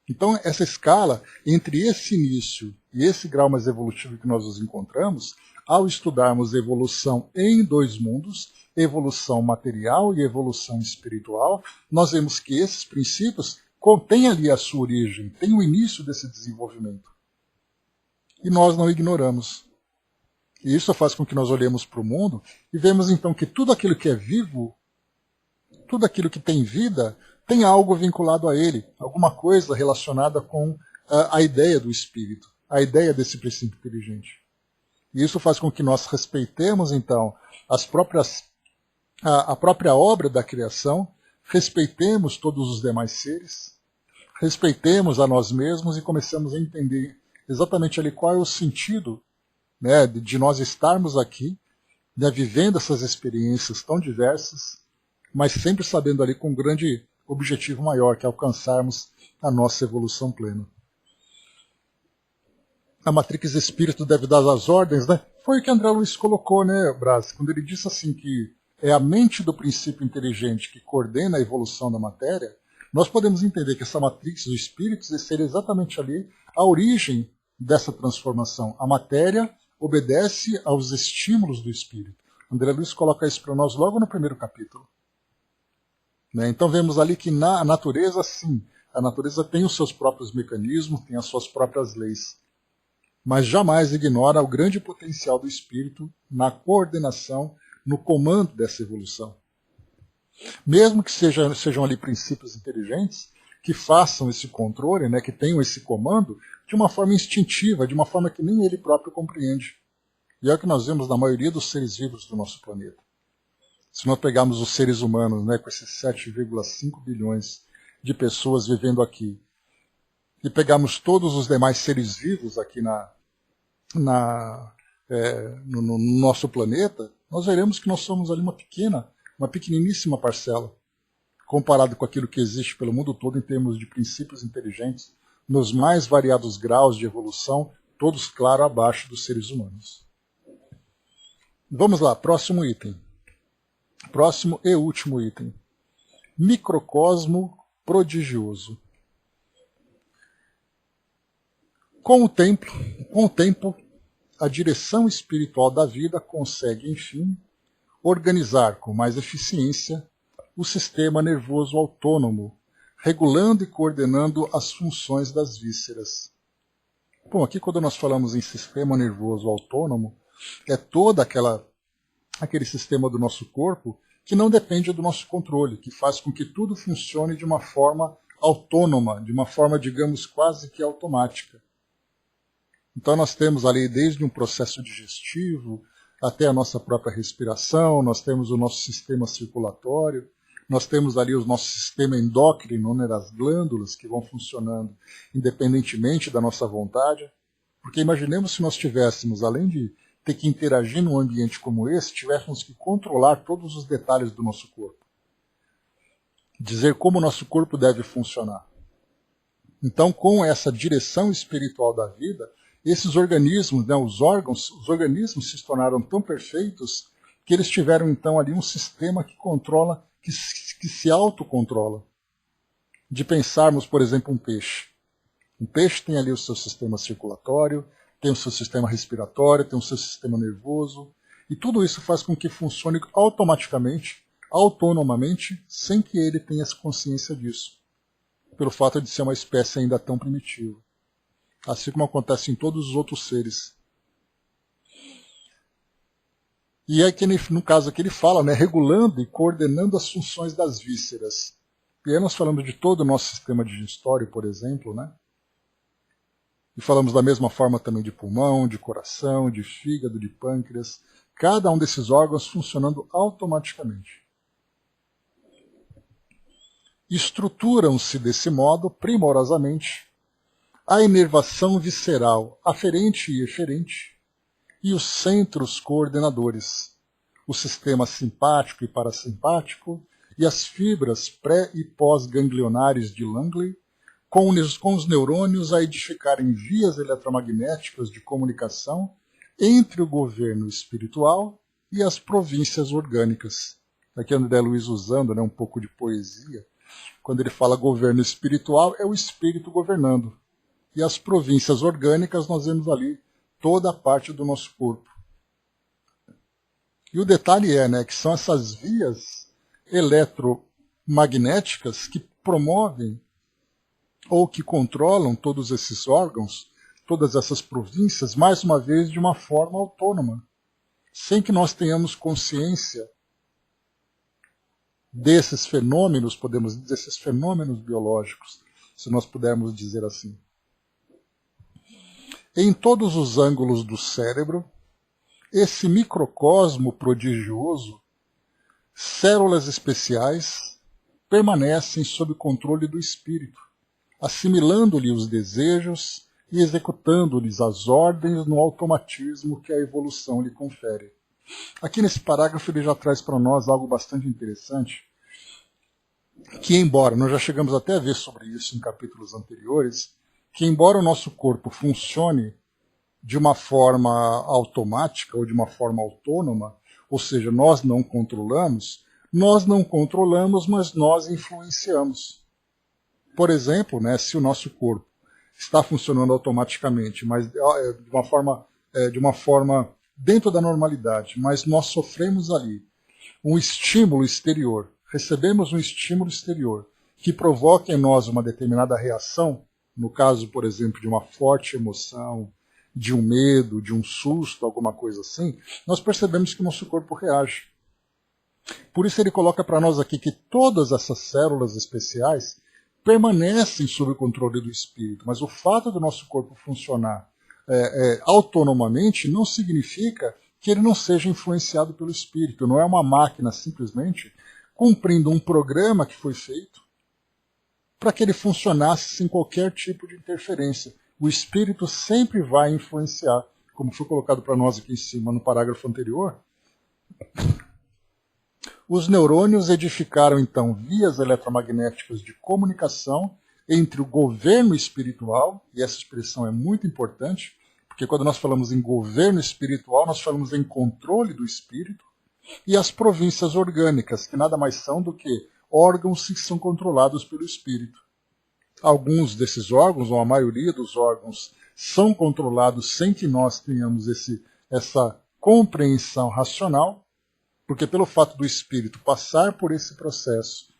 Então, essa escala, entre esse início e esse grau mais evolutivo que nós nos encontramos, ao estudarmos evolução em dois mundos, evolução material e evolução espiritual, nós vemos que esses princípios contém ali a sua origem, tem o início desse desenvolvimento. E nós não ignoramos. E isso faz com que nós olhemos para o mundo e vemos então que tudo aquilo que é vivo, tudo aquilo que tem vida, tem algo vinculado a ele, alguma coisa relacionada com a ideia do espírito, a ideia desse princípio inteligente. E isso faz com que nós respeitemos então a própria obra da criação, respeitemos todos os demais seres, respeitemos a nós mesmos e começamos a entender exatamente ali qual é o sentido, né, de nós estarmos aqui, né, vivendo essas experiências tão diversas, mas sempre sabendo ali com um grande objetivo maior, que é alcançarmos a nossa evolução plena. A Matrix Espírito deve dar as ordens, né? Foi o que André Luiz colocou, né, Brás? Quando ele disse assim que é a mente do princípio inteligente que coordena a evolução da matéria, nós podemos entender que essa Matrix do Espírito seria exatamente ali a origem dessa transformação. A matéria obedece aos estímulos do Espírito. André Luiz coloca isso para nós logo no primeiro capítulo. Né? Então vemos ali que na natureza, sim, a natureza tem os seus próprios mecanismos, tem as suas próprias leis. Mas jamais ignora o grande potencial do espírito na coordenação, no comando dessa evolução. Mesmo que sejam ali princípios inteligentes que façam esse controle, né, que tenham esse comando, de uma forma instintiva, de uma forma que nem ele próprio compreende. E é o que nós vemos na maioria dos seres vivos do nosso planeta. Se nós pegarmos os seres humanos, né, com esses 7,5 bilhões de pessoas vivendo aqui, e pegarmos todos os demais seres vivos aqui no nosso planeta, nós veremos que nós somos ali uma pequeniníssima parcela, comparado com aquilo que existe pelo mundo todo em termos de princípios inteligentes, nos mais variados graus de evolução, todos, claro, abaixo dos seres humanos. Vamos lá, próximo item. Próximo e último item. Microcosmo prodigioso. Com o tempo, a direção espiritual da vida consegue, enfim, organizar com mais eficiência o sistema nervoso autônomo, regulando e coordenando as funções das vísceras. Bom, aqui quando nós falamos em sistema nervoso autônomo, é todo aquele sistema do nosso corpo que não depende do nosso controle, que faz com que tudo funcione de uma forma autônoma, de uma forma, digamos, quase que automática. Então nós temos ali desde um processo digestivo até a nossa própria respiração, nós temos o nosso sistema circulatório, nós temos ali o nosso sistema endócrino, né, das glândulas que vão funcionando independentemente da nossa vontade. Porque imaginemos se nós tivéssemos, além de ter que interagir num ambiente como esse, tivéssemos que controlar todos os detalhes do nosso corpo. Dizer como o nosso corpo deve funcionar. Então, com essa direção espiritual da vida, esses organismos, né, os organismos se tornaram tão perfeitos que eles tiveram então ali um sistema que controla, que se autocontrola. De pensarmos, por exemplo, um peixe. Um peixe tem ali o seu sistema circulatório, tem o seu sistema respiratório, tem o seu sistema nervoso, e tudo isso faz com que funcione automaticamente, autonomamente, sem que ele tenha consciência disso, pelo fato de ser uma espécie ainda tão primitiva. Assim como acontece em todos os outros seres. E é que no caso aqui ele fala, né, regulando e coordenando as funções das vísceras. E aí nós falamos de todo o nosso sistema digestório, por exemplo, né? E falamos da mesma forma também de pulmão, de coração, de fígado, de pâncreas. Cada um desses órgãos funcionando automaticamente. Estruturam-se desse modo, primorosamente, a inervação visceral aferente e eferente e os centros coordenadores, o sistema simpático e parasimpático e as fibras pré- e pós-ganglionares de Langley, com os neurônios a edificarem vias eletromagnéticas de comunicação entre o governo espiritual e as províncias orgânicas. Aqui André Luiz usando, né, um pouco de poesia. Quando ele fala governo espiritual, é o espírito governando. E as províncias orgânicas, nós vemos ali toda a parte do nosso corpo. E o detalhe é, né, que são essas vias eletromagnéticas que promovem ou que controlam todos esses órgãos, todas essas províncias, mais uma vez de uma forma autônoma, sem que nós tenhamos consciência desses fenômenos, desses fenômenos biológicos, se nós pudermos dizer assim. Em todos os ângulos do cérebro, esse microcosmo prodigioso, células especiais permanecem sob controle do espírito, assimilando-lhe os desejos e executando-lhes as ordens no automatismo que a evolução lhe confere. Aqui nesse parágrafo ele já traz para nós algo bastante interessante, que embora, nós já chegamos até a ver sobre isso em capítulos anteriores, que embora o nosso corpo funcione de uma forma automática ou de uma forma autônoma, ou seja, nós não controlamos, mas nós influenciamos. Por exemplo, né, se o nosso corpo está funcionando automaticamente, mas de uma forma dentro da normalidade, mas nós sofremos ali um estímulo exterior, recebemos um estímulo exterior que provoca em nós uma determinada reação, no caso, por exemplo, de uma forte emoção, de um medo, de um susto, alguma coisa assim, nós percebemos que o nosso corpo reage. Por isso ele coloca para nós aqui que todas essas células especiais permanecem sob o controle do espírito, mas o fato do nosso corpo funcionar autonomamente não significa que ele não seja influenciado pelo espírito. Não é uma máquina simplesmente cumprindo um programa que foi feito para que ele funcionasse sem qualquer tipo de interferência. O espírito sempre vai influenciar, como foi colocado para nós aqui em cima no parágrafo anterior. Os neurônios edificaram então vias eletromagnéticas de comunicação entre o governo espiritual, e essa expressão é muito importante, porque quando nós falamos em governo espiritual, nós falamos em controle do espírito, e as províncias orgânicas, que nada mais são do que órgãos que são controlados pelo espírito. Alguns desses órgãos, ou a maioria dos órgãos, são controlados sem que nós tenhamos essa compreensão racional, porque pelo fato do espírito passar por esse processo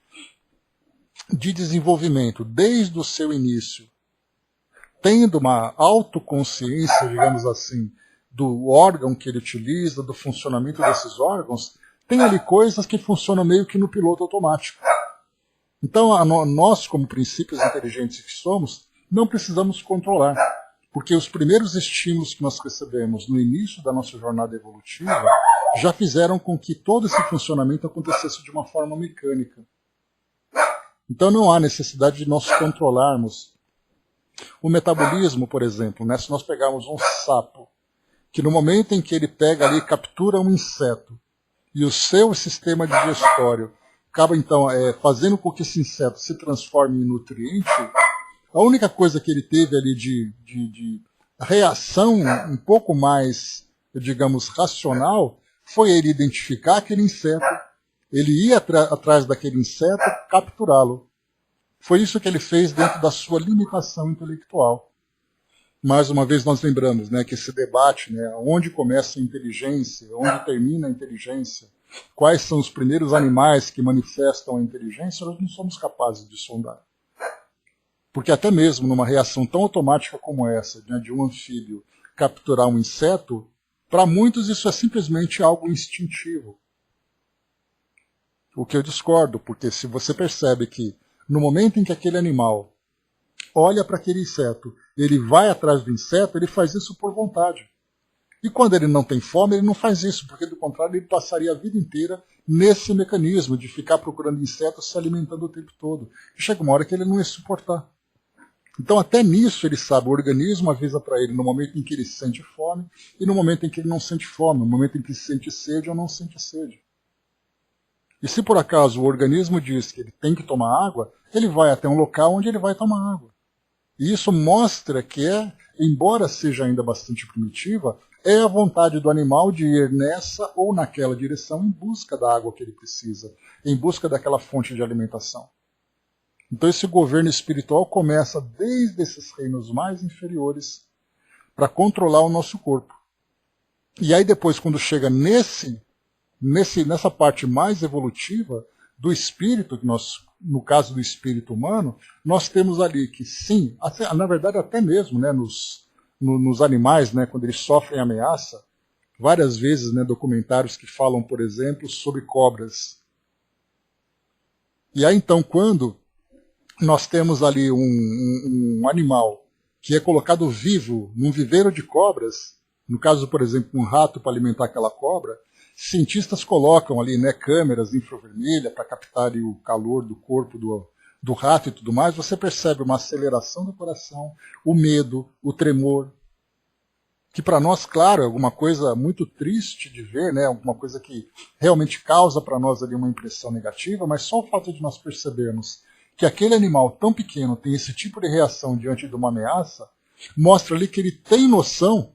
de desenvolvimento desde o seu início, tendo uma autoconsciência, digamos assim, do órgão que ele utiliza, do funcionamento desses órgãos, tem ali coisas que funcionam meio que no piloto automático. Então, nós, como princípios inteligentes que somos, não precisamos controlar, porque os primeiros estímulos que nós recebemos no início da nossa jornada evolutiva já fizeram com que todo esse funcionamento acontecesse de uma forma mecânica. Então não há necessidade de nós controlarmos. O metabolismo, por exemplo, né? Se nós pegarmos um sapo, que no momento em que ele pega ali, captura um inseto, e o seu sistema digestório acaba então fazendo com que esse inseto se transforme em nutriente, a única coisa que ele teve ali de reação um pouco mais, digamos, racional, foi ele identificar aquele inseto, ele ir atrás daquele inseto, capturá-lo. Foi isso que ele fez dentro da sua limitação intelectual. Mais uma vez nós lembramos, né, que esse debate, né, onde começa a inteligência, onde termina a inteligência, quais são os primeiros animais que manifestam a inteligência, nós não somos capazes de sondar. Porque até mesmo numa reação tão automática como essa, né, de um anfíbio capturar um inseto, para muitos isso é simplesmente algo instintivo. O que eu discordo, porque se você percebe que no momento em que aquele animal olha para aquele inseto, ele vai atrás do inseto, ele faz isso por vontade. E quando ele não tem fome, ele não faz isso, porque do contrário ele passaria a vida inteira nesse mecanismo de ficar procurando insetos, se alimentando o tempo todo. E chega uma hora que ele não ia suportar. Então até nisso ele sabe, o organismo avisa para ele no momento em que ele sente fome e no momento em que ele não sente fome, no momento em que sente sede ou não sente sede. E se por acaso o organismo diz que ele tem que tomar água, ele vai até um local onde ele vai tomar água. E isso mostra que embora seja ainda bastante primitiva, é a vontade do animal de ir nessa ou naquela direção em busca da água que ele precisa, em busca daquela fonte de alimentação. Então esse governo espiritual começa desde esses reinos mais inferiores para controlar o nosso corpo. E aí depois, quando chega nessa parte mais evolutiva, do espírito, que nós, no caso do espírito humano, nós temos ali que sim, na verdade até mesmo, né, nos animais, né, quando eles sofrem ameaça, várias vezes, né, documentários que falam, por exemplo, sobre cobras. E aí então, quando nós temos ali um animal que é colocado vivo num viveiro de cobras, no caso, por exemplo, um rato para alimentar aquela cobra, cientistas colocam ali, né, câmeras infravermelha para captar ali o calor do corpo do rato e tudo mais, você percebe uma aceleração do coração, o medo, o tremor, que para nós, claro, é alguma coisa muito triste de ver, né, alguma coisa que realmente causa para nós ali uma impressão negativa, mas só o fato de nós percebermos que aquele animal tão pequeno tem esse tipo de reação diante de uma ameaça, mostra ali que ele tem noção,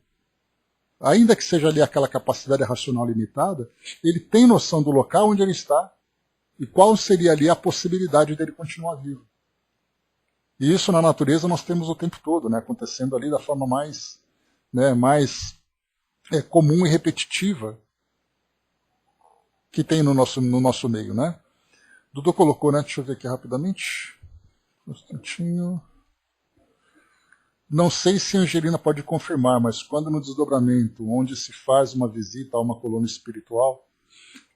ainda que seja ali aquela capacidade racional limitada, ele tem noção do local onde ele está e qual seria ali a possibilidade dele continuar vivo. E isso na natureza nós temos o tempo todo, né, acontecendo ali da forma mais, né, mais comum e repetitiva que tem no nosso meio, né? Dudu colocou, né? Deixa eu ver aqui rapidamente. Um instantinho. Não sei se a Angelina pode confirmar, mas quando no desdobramento, onde se faz uma visita a uma coluna espiritual,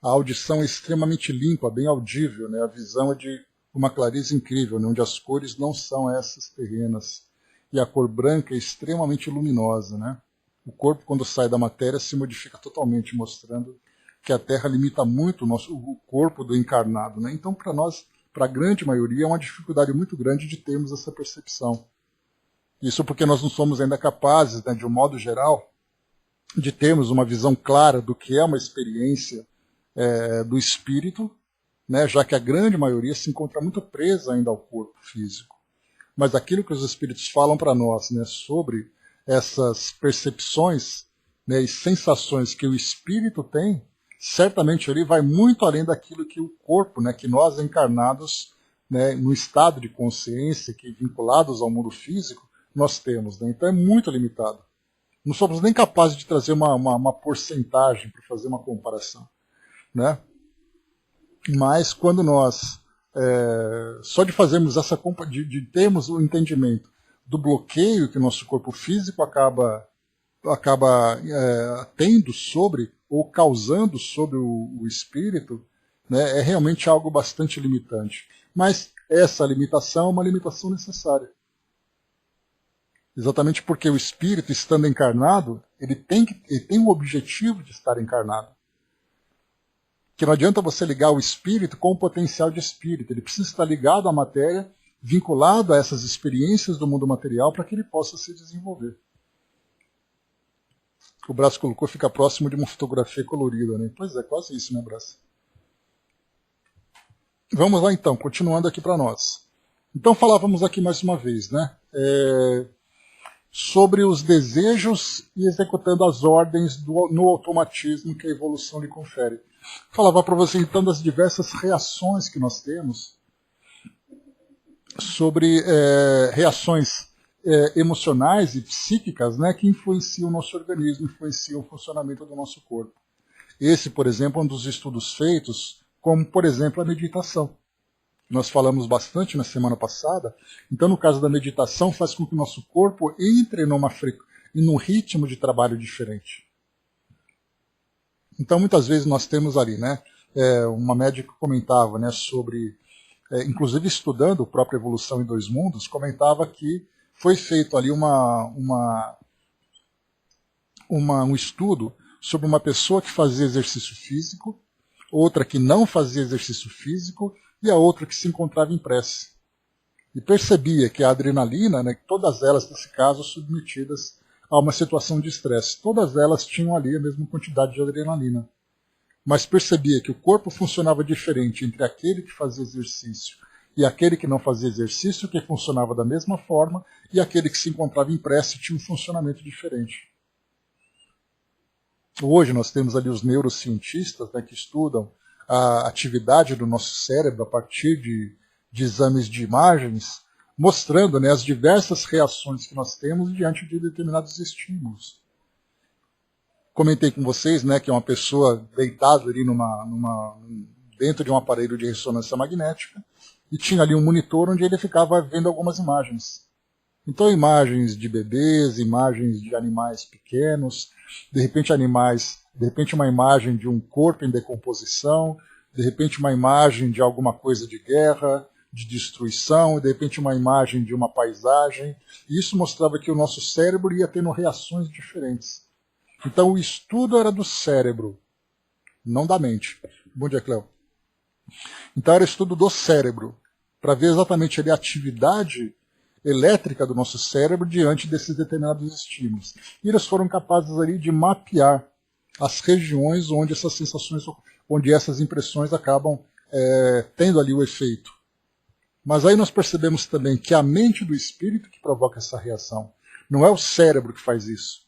a audição é extremamente limpa, bem audível, né? A visão é de uma clareza incrível, né? Onde as cores não são essas terrenas. E a cor branca é extremamente luminosa, né? O corpo, quando sai da matéria, se modifica totalmente, mostrando que a Terra limita muito o corpo do encarnado, né? Então, para nós, para a grande maioria, é uma dificuldade muito grande de termos essa percepção. Isso porque nós não somos ainda capazes, né, de um modo geral, de termos uma visão clara do que é uma experiência do espírito, né, já que a grande maioria se encontra muito presa ainda ao corpo físico. Mas aquilo que os espíritos falam para nós, né, sobre essas percepções, né, e sensações que o espírito tem, certamente ele vai muito além daquilo que o corpo, né, que nós encarnados, né, no estado de consciência, que vinculados ao mundo físico, nós temos. Né? Então é muito limitado. Não somos nem capazes de trazer uma porcentagem para fazer uma comparação. Né? Mas quando nós, só de fazermos essa de termos o entendimento do bloqueio que o nosso corpo físico acaba tendo sobre, ou causando sobre o espírito, né, é realmente algo bastante limitante. Mas essa limitação é uma limitação necessária. Exatamente porque o espírito, estando encarnado, ele tem o objetivo de estar encarnado. Que não adianta você ligar o espírito com o potencial de espírito. Ele precisa estar ligado à matéria, vinculado a essas experiências do mundo material, para que ele possa se desenvolver. O Braço colocou, fica próximo de uma fotografia colorida, né? Pois é, quase isso, né, Braço? Vamos lá então, continuando aqui para nós. Então falávamos aqui mais uma vez, né? Sobre os desejos e executando as ordens no automatismo que a evolução lhe confere. Falava para você então das diversas reações que nós temos sobre reações emocionais e psíquicas, né, que influenciam o nosso organismo, influenciam o funcionamento do nosso corpo. Esse, por exemplo, é um dos estudos feitos, como, por exemplo, a meditação. Nós falamos bastante na semana passada. Então, no caso da meditação, faz com que o nosso corpo entre num ritmo de trabalho diferente. Então, muitas vezes nós temos ali, né, uma médica comentava, né, sobre, inclusive estudando a própria Evolução em Dois Mundos, comentava que foi feito ali um estudo sobre uma pessoa que fazia exercício físico, outra que não fazia exercício físico e a outra que se encontrava em prece. E percebia que a adrenalina, né, todas elas, nesse caso, submetidas a uma situação de estresse, todas elas tinham ali a mesma quantidade de adrenalina. Mas percebia que o corpo funcionava diferente entre aquele que fazia exercício e aquele que não fazia exercício, que funcionava da mesma forma, e aquele que se encontrava em prece tinha um funcionamento diferente. Hoje nós temos ali os neurocientistas, né, que estudam a atividade do nosso cérebro a partir de exames de imagens, mostrando, né, as diversas reações que nós temos diante de determinados estímulos. Comentei com vocês, né, que é uma pessoa deitada ali dentro de um aparelho de ressonância magnética, e tinha ali um monitor onde ele ficava vendo algumas imagens. Então imagens de bebês, imagens de animais pequenos, de repente uma imagem de um corpo em decomposição, de repente uma imagem de alguma coisa de guerra, de destruição, e de repente uma imagem de uma paisagem. E isso mostrava que o nosso cérebro ia tendo reações diferentes. Então o estudo era do cérebro, não da mente. Bom dia, Cléo. Então era estudo do cérebro, para ver exatamente a atividade elétrica do nosso cérebro diante desses determinados estímulos. E eles foram capazes ali de mapear as regiões onde essas sensações, onde essas impressões acabam tendo ali o efeito. Mas aí nós percebemos também que a mente do espírito que provoca essa reação, não é o cérebro que faz isso.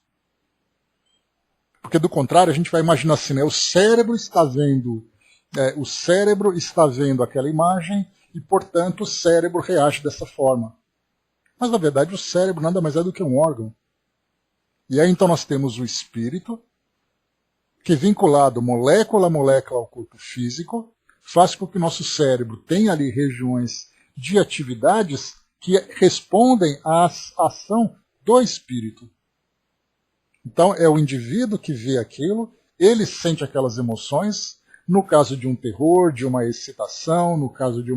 Porque do contrário, a gente vai imaginar assim, né? O cérebro está vendo aquela imagem e, portanto, o cérebro reage dessa forma. Mas, na verdade, o cérebro nada mais é do que um órgão. E aí, então, nós temos o espírito, que vinculado molécula a molécula ao corpo físico, faz com que o nosso cérebro tenha ali regiões de atividades que respondem à ação do espírito. Então, é o indivíduo que vê aquilo, ele sente aquelas emoções, no caso de um terror, de uma excitação, no caso de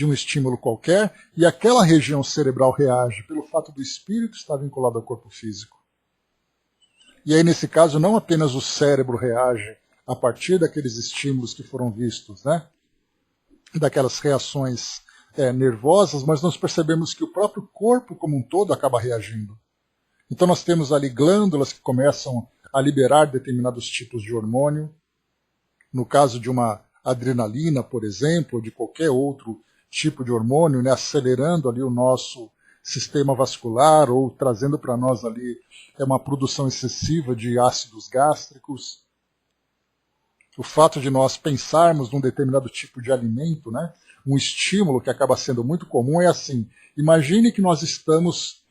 um estímulo qualquer, e aquela região cerebral reage pelo fato do espírito estar vinculado ao corpo físico. E aí, nesse caso, não apenas o cérebro reage a partir daqueles estímulos que foram vistos, né? Daquelas reações nervosas, mas nós percebemos que o próprio corpo como um todo acaba reagindo. Então nós temos ali glândulas que começam a liberar determinados tipos de hormônio. No caso de uma adrenalina, por exemplo, ou de qualquer outro tipo de hormônio, né, acelerando ali o nosso sistema vascular ou trazendo para nós ali uma produção excessiva de ácidos gástricos. O fato de nós pensarmos num determinado tipo de alimento, né, um estímulo que acaba sendo muito comum é assim. Imagine que nós estamos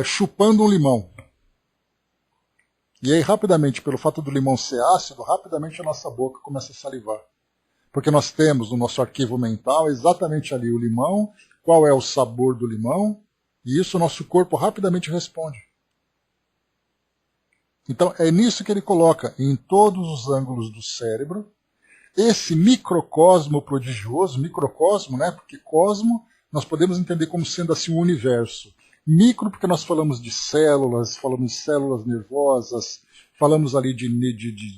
chupando um limão. E aí, rapidamente, pelo fato do limão ser ácido, rapidamente a nossa boca começa a salivar. Porque nós temos no nosso arquivo mental exatamente ali o limão, qual é o sabor do limão, e isso o nosso corpo rapidamente responde. Então, é nisso que ele coloca, em todos os ângulos do cérebro, esse microcosmo prodigioso, microcosmo, né? Porque cosmo nós podemos entender como sendo assim um universo. Micro, porque nós falamos de células nervosas, falamos ali de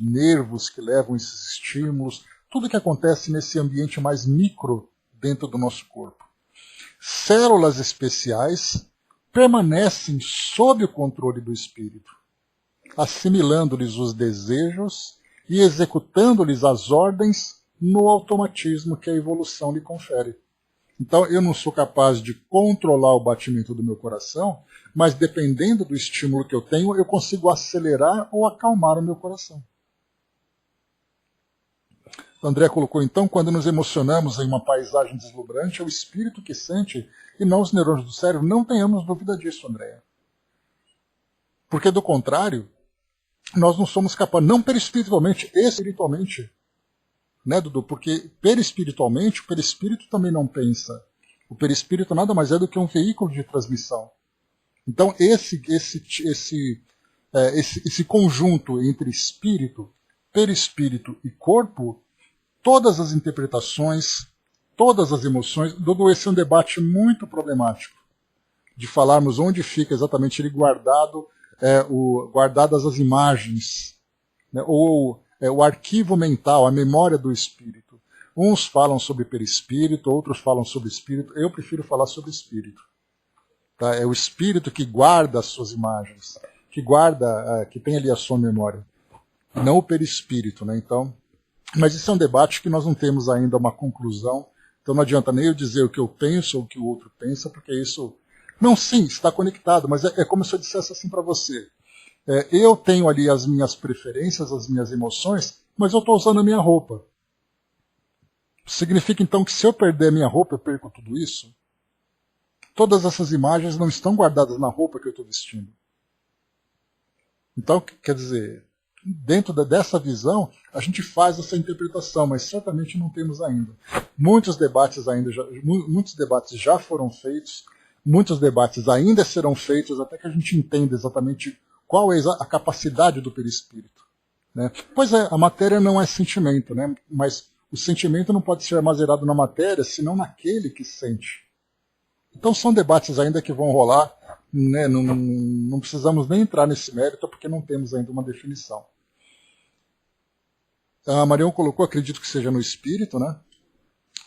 nervos que levam esses estímulos, tudo que acontece nesse ambiente mais micro dentro do nosso corpo. Células especiais permanecem sob o controle do espírito, assimilando-lhes os desejos e executando-lhes as ordens no automatismo que a evolução lhe confere. Então, eu não sou capaz de controlar o batimento do meu coração, mas dependendo do estímulo que eu tenho, eu consigo acelerar ou acalmar o meu coração. O André colocou, então, quando nos emocionamos em uma paisagem deslumbrante, é o espírito que sente e não os neurônios do cérebro. Não tenhamos dúvida disso, André. Porque, do contrário, nós não somos capazes, não perispiritualmente, espiritualmente, né, Dudu? Porque perispiritualmente, o perispírito também não pensa. O perispírito nada mais é do que um veículo de transmissão. Então, esse conjunto entre espírito, perispírito e corpo, todas as interpretações, todas as emoções, Dudu, esse é um debate muito problemático, de falarmos onde fica exatamente ele guardadas as imagens, né, ou o arquivo mental, a memória do espírito. Uns falam sobre perispírito, outros falam sobre espírito. Eu prefiro falar sobre espírito. Tá? É o espírito que guarda as suas imagens, que tem ali a sua memória. Não o perispírito, né? Então, mas isso é um debate que nós não temos ainda uma conclusão. Então não adianta nem eu dizer o que eu penso ou o que o outro pensa, porque isso... Não, sim, está conectado, mas é como se eu dissesse assim para você. Eu tenho ali as minhas preferências, as minhas emoções, mas eu estou usando a minha roupa. Significa então que se eu perder a minha roupa, eu perco tudo isso? Todas essas imagens não estão guardadas na roupa que eu estou vestindo. Então, quer dizer, dentro dessa visão, a gente faz essa interpretação, mas certamente não temos ainda. Muitos debates já foram feitos, muitos debates ainda serão feitos até que a gente entenda exatamente qual é a capacidade do perispírito. Né? Pois é, a matéria não é sentimento, né? Mas o sentimento não pode ser armazenado na matéria, senão naquele que sente. Então são debates ainda que vão rolar, né? Não precisamos nem entrar nesse mérito, porque não temos ainda uma definição. A Marion colocou, acredito que seja no espírito, né?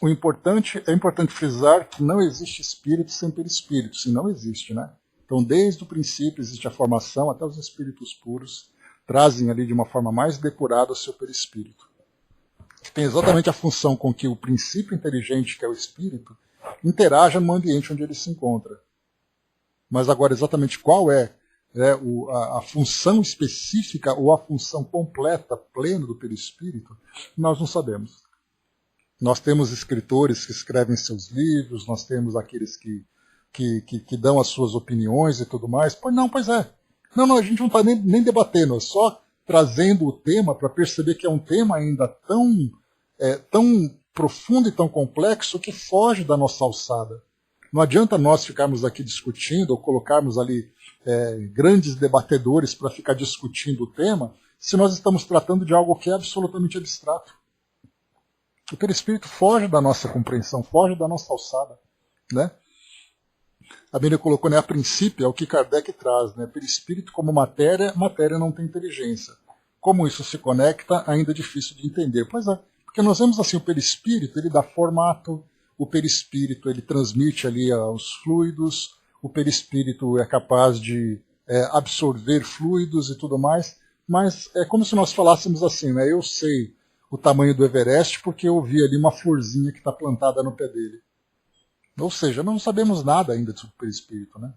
É importante frisar que não existe espírito sem perispírito, se não existe, né? Então, desde o princípio existe a formação, até os espíritos puros trazem ali de uma forma mais depurada o seu perispírito, que tem exatamente a função com que o princípio inteligente, que é o espírito, interaja no ambiente onde ele se encontra. Mas agora, exatamente qual é a função específica ou a função completa, plena do perispírito, nós não sabemos. Nós temos escritores que escrevem seus livros, nós temos aqueles que dão as suas opiniões e tudo mais. Pois é. Não, a gente não está nem debatendo, é só trazendo o tema para perceber que é um tema ainda tão profundo e tão complexo que foge da nossa alçada. Não adianta nós ficarmos aqui discutindo ou colocarmos ali grandes debatedores para ficar discutindo o tema, se nós estamos tratando de algo que é absolutamente abstrato. O perispírito foge da nossa compreensão, foge da nossa alçada. Né? A Bíblia colocou, né, a princípio, é o que Kardec traz, né, perispírito como matéria não tem inteligência. Como isso se conecta, ainda é difícil de entender. Pois é, porque nós vemos assim, o perispírito, ele dá formato, o perispírito ele transmite ali os fluidos, o perispírito é capaz de absorver fluidos e tudo mais, mas é como se nós falássemos assim, né, eu sei o tamanho do Everest porque eu vi ali uma florzinha que está plantada no pé dele. Ou seja, não sabemos nada ainda sobre o perispírito, né?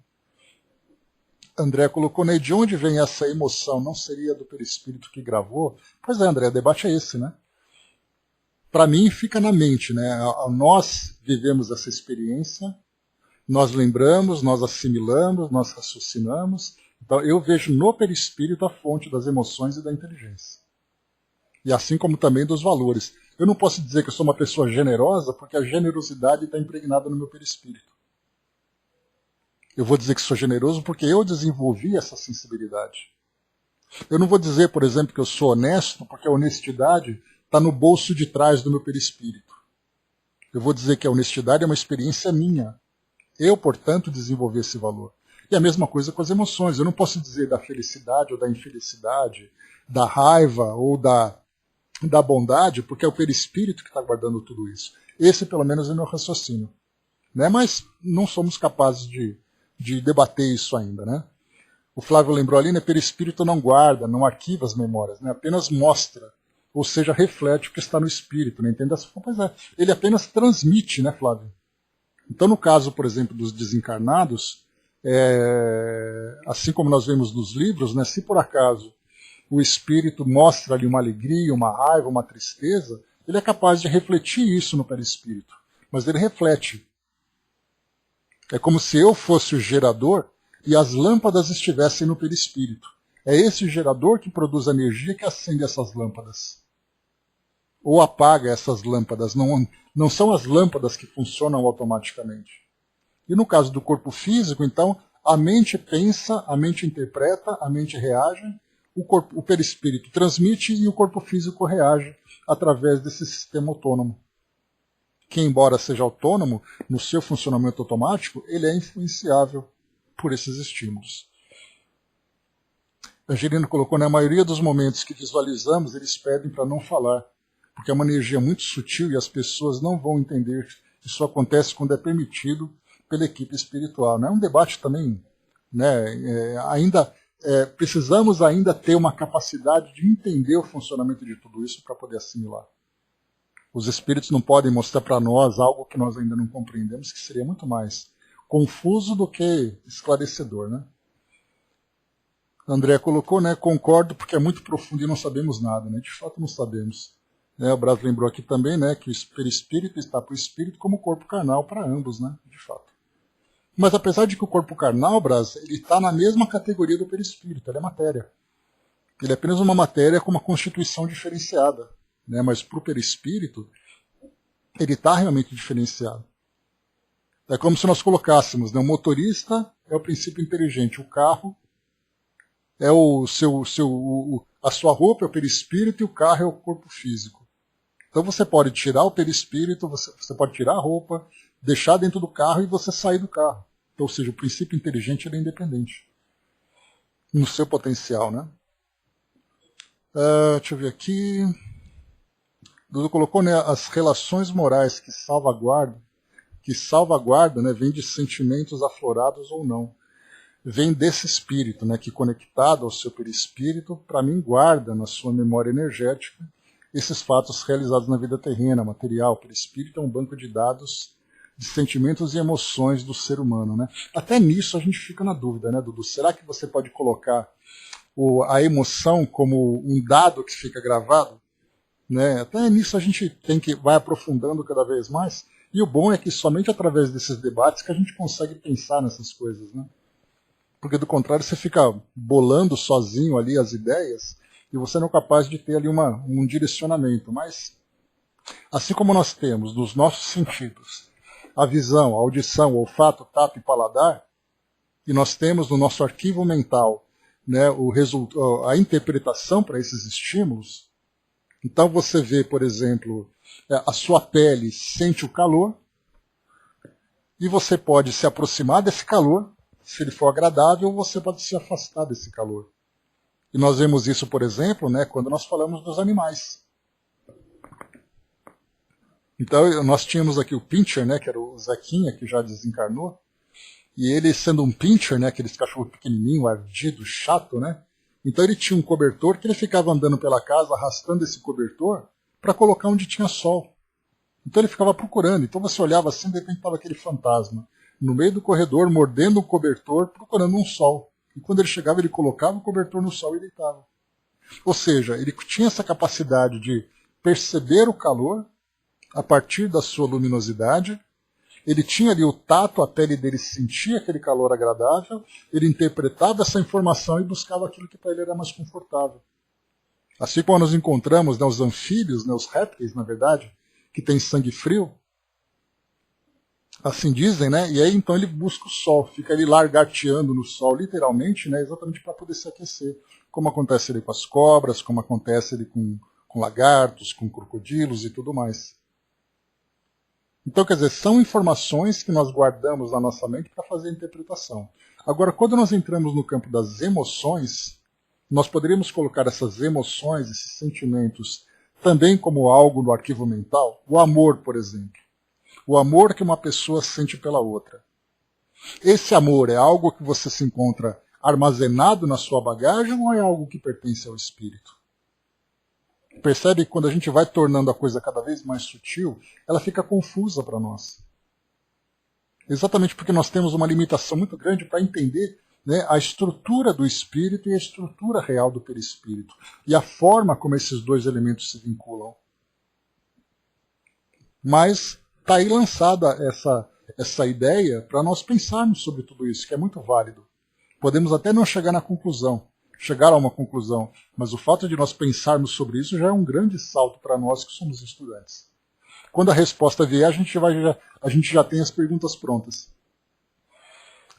André colocou, né, de onde vem essa emoção? Não seria do perispírito que gravou? Pois é, André, o debate é esse, né? Para mim, fica na mente, né? Nós vivemos essa experiência, nós lembramos, nós assimilamos, nós raciocinamos. Então, eu vejo no perispírito a fonte das emoções e da inteligência. E assim como também dos valores. Eu não posso dizer que eu sou uma pessoa generosa, porque a generosidade está impregnada no meu perispírito. Eu vou dizer que sou generoso porque eu desenvolvi essa sensibilidade. Eu não vou dizer, por exemplo, que eu sou honesto, porque a honestidade está no bolso de trás do meu perispírito. Eu vou dizer que a honestidade é uma experiência minha. Eu, portanto, desenvolvi esse valor. E a mesma coisa com as emoções. Eu não posso dizer da felicidade ou da infelicidade, da raiva ou da bondade, porque é o perispírito que está guardando tudo isso. Esse, pelo menos, é meu raciocínio. Né? Mas não somos capazes de debater isso ainda. Né? O Flávio lembrou ali, né, perispírito não guarda, não arquiva as memórias, né? Apenas mostra, ou seja, reflete o que está no espírito. Né? Entenda? Pois é, ele apenas transmite, né, Flávio? Então, no caso, por exemplo, dos desencarnados, assim como nós vemos nos livros, né, se por acaso o espírito mostra ali uma alegria, uma raiva, uma tristeza, ele é capaz de refletir isso no perispírito. Mas ele reflete. É como se eu fosse o gerador e as lâmpadas estivessem no perispírito. É esse gerador que produz a energia que acende essas lâmpadas. Ou apaga essas lâmpadas. Não são as lâmpadas que funcionam automaticamente. E no caso do corpo físico, então, a mente pensa, a mente interpreta, a mente reage, o perispírito transmite e o corpo físico reage através desse sistema autônomo. Que, embora seja autônomo, no seu funcionamento automático, ele é influenciável por esses estímulos. Angelino colocou, na maioria dos momentos que visualizamos, eles pedem para não falar, porque é uma energia muito sutil e as pessoas não vão entender. Isso acontece quando é permitido pela equipe espiritual. É um debate também, né, precisamos ainda ter uma capacidade de entender o funcionamento de tudo isso para poder assimilar. Os espíritos não podem mostrar para nós algo que nós ainda não compreendemos, que seria muito mais confuso do que esclarecedor. Né? André colocou, né, concordo, porque é muito profundo e não sabemos nada. Né? De fato, não sabemos. O Brás lembrou aqui também, né, que o perispírito está para o espírito como corpo carnal para ambos, né, de fato. Mas apesar de que o corpo carnal, Brás, ele está na mesma categoria do perispírito, ele é matéria. Ele é apenas uma matéria com uma constituição diferenciada, né? Mas para o perispírito, ele está realmente diferenciado. É como se nós colocássemos, né? O motorista é o princípio inteligente, o carro é a sua roupa é o perispírito e o carro é o corpo físico. Então você pode tirar o perispírito, você pode tirar a roupa, deixar dentro do carro e você sair do carro. Então, ou seja, o princípio inteligente ele é independente no seu potencial, né? Deixa eu ver aqui. Dudu colocou, né, as relações morais que salvaguardam, né, vem de sentimentos aflorados ou não. Vem desse espírito, né, que conectado ao seu perispírito, para mim guarda na sua memória energética esses fatos realizados na vida terrena, material. O perispírito é um banco de dados de sentimentos e emoções do ser humano, né? Até nisso a gente fica na dúvida, né, Dudu? Será que você pode colocar a emoção como um dado que fica gravado? Né? Até nisso a gente vai aprofundando cada vez mais. E o bom é que somente através desses debates que a gente consegue pensar nessas coisas, né? Porque do contrário você fica bolando sozinho ali as ideias e você não é capaz de ter ali um direcionamento. Mas assim como nós temos nos nossos sentidos a visão, a audição, o olfato, tato e paladar, e nós temos no nosso arquivo mental, né, a interpretação para esses estímulos. Então você vê, por exemplo, a sua pele sente o calor e você pode se aproximar desse calor, se ele for agradável, ou você pode se afastar desse calor. E nós vemos isso, por exemplo, né, quando nós falamos dos animais. Então nós tínhamos aqui o Pinscher, né, que era o Zequinha, que já desencarnou, e ele sendo um Pinscher, né, aqueles cachorro pequenininho, ardido, chato, né, então ele tinha um cobertor que ele ficava andando pela casa, arrastando esse cobertor para colocar onde tinha sol. Então ele ficava procurando. Então você olhava assim, de repente estava aquele fantasma no meio do corredor, mordendo o cobertor, procurando um sol. E quando ele chegava, ele colocava o cobertor no sol e deitava. Ou seja, ele tinha essa capacidade de perceber o calor a partir da sua luminosidade. Ele tinha ali o tato, a pele dele sentia aquele calor agradável, ele interpretava essa informação e buscava aquilo que para ele era mais confortável. Assim como nós encontramos, né, os anfíbios, né, os répteis, na verdade, que têm sangue frio, assim dizem, né, e aí então ele busca o sol, fica ali largateando no sol, literalmente, né, exatamente para poder se aquecer, como acontece ali com as cobras, como acontece ali com lagartos, com crocodilos e tudo mais. Então, quer dizer, são informações que nós guardamos na nossa mente para fazer a interpretação. Agora, quando nós entramos no campo das emoções, nós poderíamos colocar essas emoções, esses sentimentos, também como algo no arquivo mental. O amor, por exemplo. O amor que uma pessoa sente pela outra. Esse amor é algo que você se encontra armazenado na sua bagagem ou é algo que pertence ao espírito? Percebe que quando a gente vai tornando a coisa cada vez mais sutil, ela fica confusa para nós. Exatamente porque nós temos uma limitação muito grande para entender, né, a estrutura do espírito e a estrutura real do perispírito. E a forma como esses dois elementos se vinculam. Mas está aí lançada essa ideia para nós pensarmos sobre tudo isso, que é muito válido. Podemos até não chegar a uma conclusão, mas o fato de nós pensarmos sobre isso já é um grande salto para nós que somos estudantes. Quando a resposta vier, a gente já tem as perguntas prontas.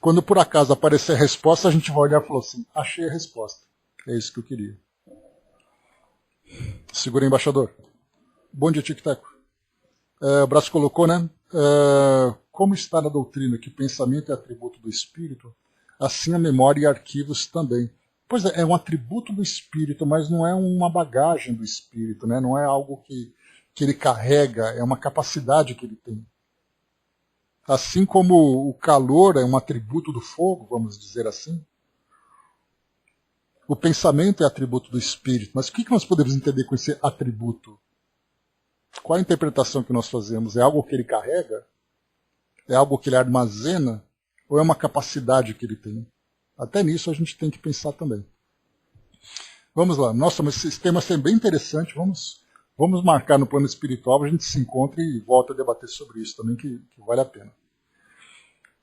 Quando por acaso aparecer a resposta, a gente vai olhar e falar assim, achei a resposta. É isso que eu queria. Segura, embaixador. Bom dia, Tic-Taco. O Braço colocou, né? Como está na doutrina que pensamento é atributo do espírito, assim a memória e arquivos também. Pois é um atributo do espírito, mas não é uma bagagem do espírito, né? Não é algo que ele carrega, é uma capacidade que ele tem. Assim como o calor é um atributo do fogo, vamos dizer assim, o pensamento é atributo do espírito. Mas o que nós podemos entender com esse atributo? Qual a interpretação que nós fazemos? É algo que ele carrega? É algo que ele armazena? Ou é uma capacidade que ele tem? Até nisso a gente tem que pensar também. Vamos lá. Nossa, mas esse tema é bem interessante. Vamos marcar no plano espiritual, a gente se encontra e volta a debater sobre isso também, que vale a pena.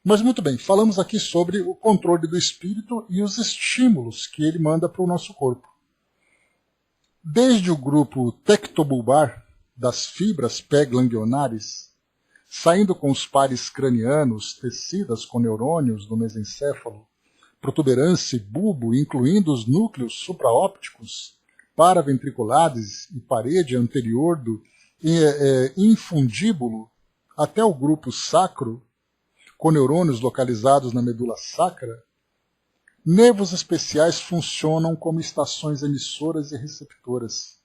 Mas muito bem, falamos aqui sobre o controle do espírito e os estímulos que ele manda para o nosso corpo. desde o grupo tectobulbar das fibras pré-ganglionares, saindo com os pares cranianos, tecidas com neurônios do mesencéfalo, protuberância e bulbo, incluindo os núcleos supraópticos, paraventriculares e parede anterior do infundíbulo, até o grupo sacro, com neurônios localizados na medula sacra, nervos especiais funcionam como estações emissoras e receptoras,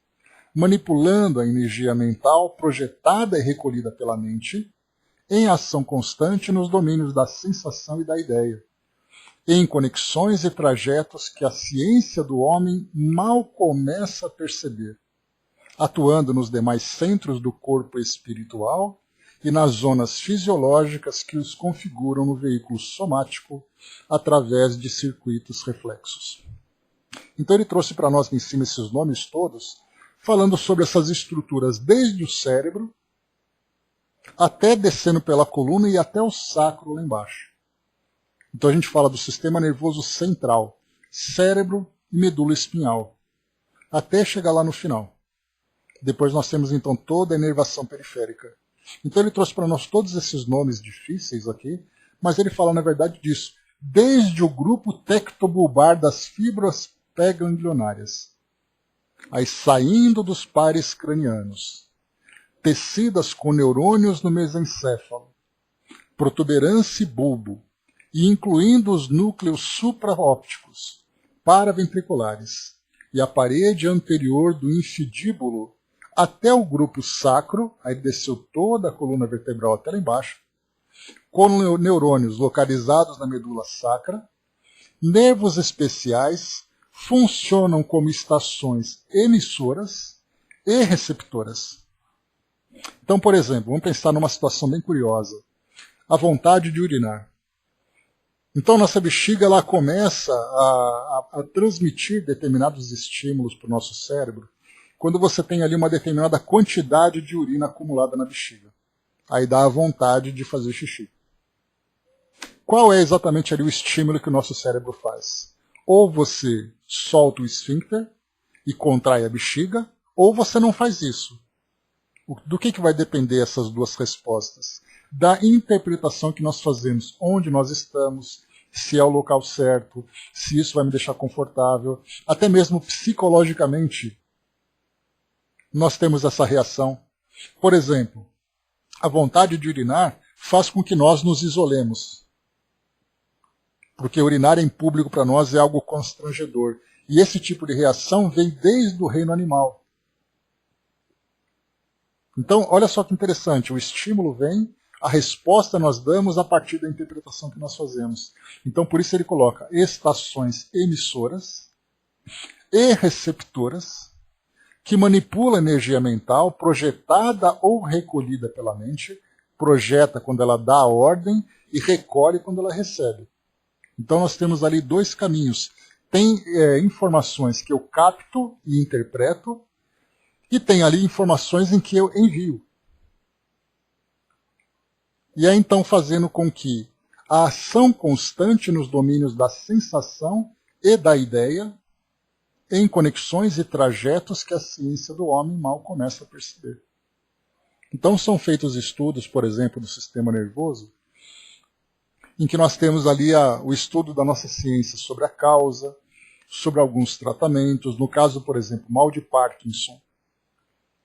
manipulando a energia mental projetada e recolhida pela mente em ação constante nos domínios da sensação e da ideia, em conexões e trajetos que a ciência do homem mal começa a perceber, atuando nos demais centros do corpo espiritual e nas zonas fisiológicas que os configuram no veículo somático através de circuitos reflexos. Então ele trouxe para nós em cima esses nomes todos, falando sobre essas estruturas desde o cérebro até descendo pela coluna e até o sacro lá embaixo. Então a gente fala do sistema nervoso central, cérebro e medula espinhal, até chegar lá no final. Depois nós temos então toda a inervação periférica. Então ele trouxe para nós todos esses nomes difíceis aqui, mas ele fala na verdade disso, desde o grupo tectobulbar das fibras pré-ganglionárias, aí saindo dos pares cranianos, tecidas com neurônios no mesencéfalo, protuberância e bulbo, e incluindo os núcleos supraópticos, paraventriculares, e a parede anterior do infundíbulo, até o grupo sacro, aí desceu toda a coluna vertebral até lá embaixo, com neurônios localizados na medula sacra, nervos especiais funcionam como estações emissoras e receptoras. Então, por exemplo, vamos pensar numa situação bem curiosa. A vontade de urinar. Então, nossa bexiga ela começa a transmitir determinados estímulos para o nosso cérebro quando você tem ali uma determinada quantidade de urina acumulada na bexiga. Aí dá a vontade de fazer xixi. Qual é exatamente ali o estímulo que o nosso cérebro faz? Ou você solta o esfíncter e contrai a bexiga, ou você não faz isso. Do que vai depender essas duas respostas? Da interpretação que nós fazemos, onde nós estamos, se é o local certo, se isso vai me deixar confortável, até mesmo psicologicamente, nós temos essa reação. Por exemplo, a vontade de urinar faz com que nós nos isolemos. Porque urinar em público para nós é algo constrangedor. E esse tipo de reação vem desde o reino animal. Então, olha só que interessante, o estímulo vem, a resposta nós damos a partir da interpretação que nós fazemos. Então, por isso ele coloca estações emissoras e receptoras que manipulam a energia mental projetada ou recolhida pela mente, projeta quando ela dá a ordem e recolhe quando ela recebe. Então nós temos ali dois caminhos. Tem informações que eu capto e interpreto, e tem ali informações em que eu envio. E é então fazendo com que a ação constante nos domínios da sensação e da ideia, em conexões e trajetos que a ciência do homem mal começa a perceber. Então são feitos estudos, por exemplo, do sistema nervoso, em que nós temos ali o estudo da nossa ciência sobre a causa, sobre alguns tratamentos, no caso, por exemplo, mal de Parkinson,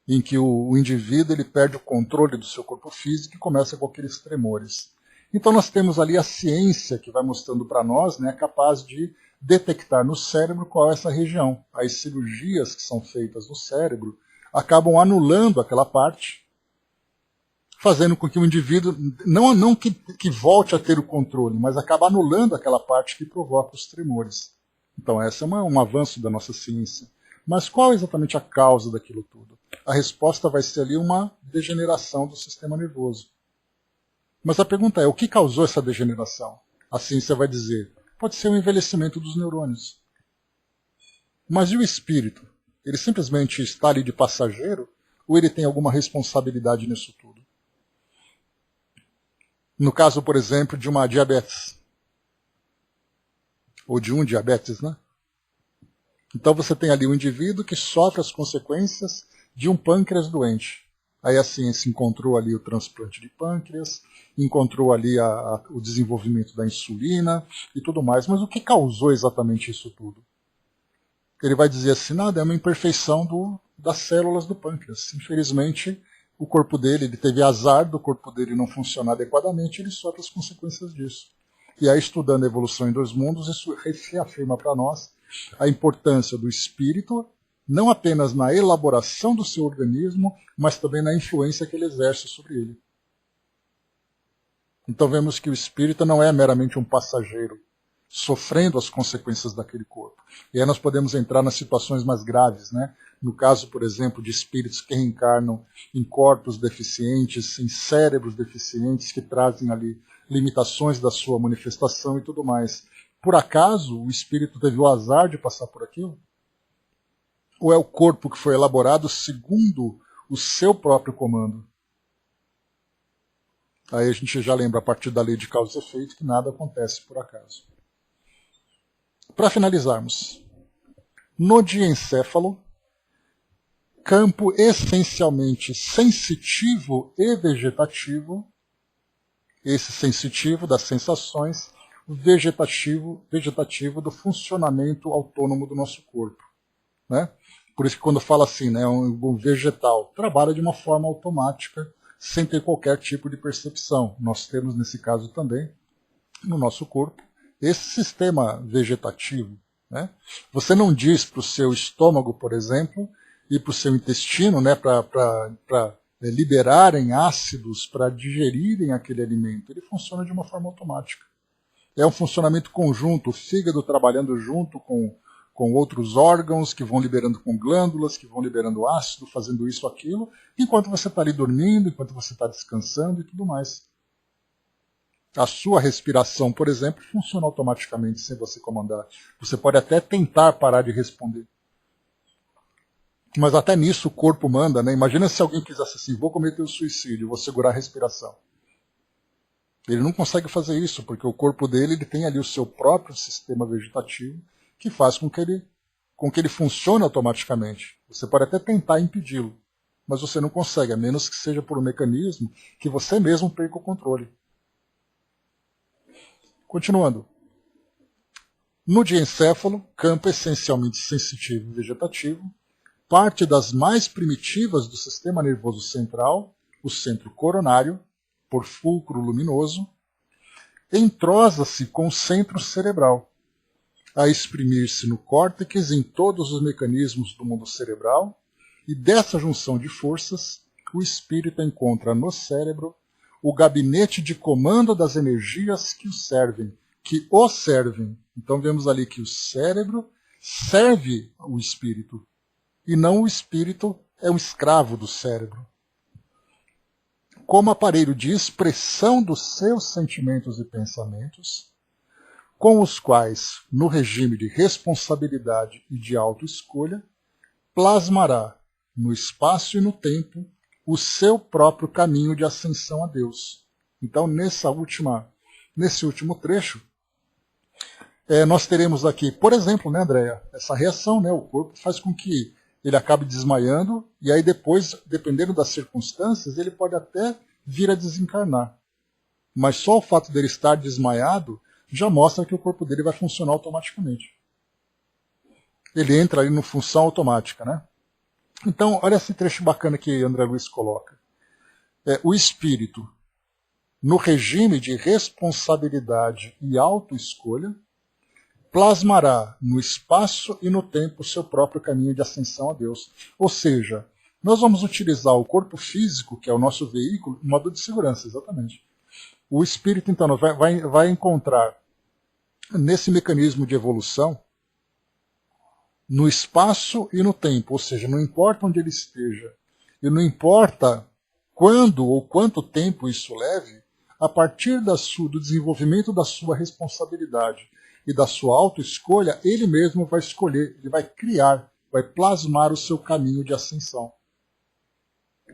em que o indivíduo ele perde o controle do seu corpo físico e começa com aqueles tremores. Então nós temos ali a ciência que vai mostrando para nós, né, capaz de detectar no cérebro qual é essa região. As cirurgias que são feitas no cérebro acabam anulando aquela parte, fazendo com que o indivíduo, não que volte a ter o controle, mas acaba anulando aquela parte que provoca os tremores. Então esse é um avanço da nossa ciência. Mas qual é exatamente a causa daquilo tudo? A resposta vai ser ali uma degeneração do sistema nervoso. Mas a pergunta é, o que causou essa degeneração? A ciência vai dizer, pode ser o envelhecimento dos neurônios. Mas e o espírito? Ele simplesmente está ali de passageiro ou ele tem alguma responsabilidade nisso tudo? No caso, por exemplo, de uma diabetes. Ou de um diabetes, né? Então você tem ali um indivíduo que sofre as consequências de um pâncreas doente. Aí a ciência encontrou ali o transplante de pâncreas, encontrou ali o desenvolvimento da insulina e tudo mais. Mas o que causou exatamente isso tudo? Ele vai dizer assim, nada, é uma imperfeição das células do pâncreas. Infelizmente, o corpo dele, ele teve azar do corpo dele não funcionar adequadamente, ele sofre as consequências disso. E aí, estudando a evolução em dois mundos, isso reafirma para nós a importância do espírito, não apenas na elaboração do seu organismo, mas também na influência que ele exerce sobre ele. Então vemos que o espírito não é meramente um passageiro, sofrendo as consequências daquele corpo. E aí nós podemos entrar nas situações mais graves, né? No caso, por exemplo, de espíritos que reencarnam em corpos deficientes, em cérebros deficientes, que trazem ali limitações da sua manifestação e tudo mais. Por acaso o espírito teve o azar de passar por aquilo? Ou é o corpo que foi elaborado segundo o seu próprio comando? Aí a gente já lembra, a partir da lei de causa e efeito, que nada acontece por acaso. Para finalizarmos, no diencéfalo, campo essencialmente sensitivo e vegetativo, esse sensitivo das sensações, vegetativo do funcionamento autônomo do nosso corpo. Né? Por isso que quando fala assim, né, um vegetal trabalha de uma forma automática, sem ter qualquer tipo de percepção. Nós temos, nesse caso também, no nosso corpo, esse sistema vegetativo. Né? Você não diz para o seu estômago, por exemplo, e para o seu intestino, né, para liberarem ácidos, para digerirem aquele alimento. Ele funciona de uma forma automática. É um funcionamento conjunto, o fígado trabalhando junto com outros órgãos que vão liberando com glândulas, que vão liberando ácido, fazendo isso, aquilo, enquanto você está ali dormindo, enquanto você está descansando e tudo mais. A sua respiração, por exemplo, funciona automaticamente sem você comandar. Você pode até tentar parar de responder. Mas até nisso o corpo manda, né? Imagina se alguém quisesse assim, vou cometer o suicídio, vou segurar a respiração. Ele não consegue fazer isso, porque o corpo dele ele tem ali o seu próprio sistema vegetativo, que faz com que ele funcione automaticamente. Você pode até tentar impedi-lo, mas você não consegue, a menos que seja por um mecanismo que você mesmo perca o controle. Continuando. No diencéfalo, campo essencialmente sensitivo e vegetativo, parte das mais primitivas do sistema nervoso central, o centro coronário, por fulcro luminoso, entrosa-se com o centro cerebral, a exprimir-se no córtex em todos os mecanismos do mundo cerebral, e dessa junção de forças, o espírito encontra no cérebro o gabinete de comando das energias que o servem. Então vemos ali que o cérebro serve o espírito, e não o espírito é um escravo do cérebro. Como aparelho de expressão dos seus sentimentos e pensamentos, com os quais, no regime de responsabilidade e de autoescolha, plasmará no espaço e no tempo o seu próprio caminho de ascensão a Deus. Então, nesse último trecho, nós teremos aqui, por exemplo, né, Andréia, essa reação, né, o corpo faz com que ele acabe desmaiando, e aí depois, dependendo das circunstâncias, ele pode até vir a desencarnar. Mas só o fato dele estar desmaiado já mostra que o corpo dele vai funcionar automaticamente. Ele entra ali no função automática, né? Então, olha esse trecho bacana que André Luiz coloca. O espírito, no regime de responsabilidade e autoescolha, plasmará no espaço e no tempo o seu próprio caminho de ascensão a Deus. Ou seja, nós vamos utilizar o corpo físico, que é o nosso veículo, em modo de segurança, exatamente. O espírito, então, vai encontrar nesse mecanismo de evolução, no espaço e no tempo, ou seja, não importa onde ele esteja, e não importa quando ou quanto tempo isso leve, a partir do desenvolvimento da sua responsabilidade e da sua autoescolha, ele mesmo vai escolher, ele vai criar, vai plasmar o seu caminho de ascensão.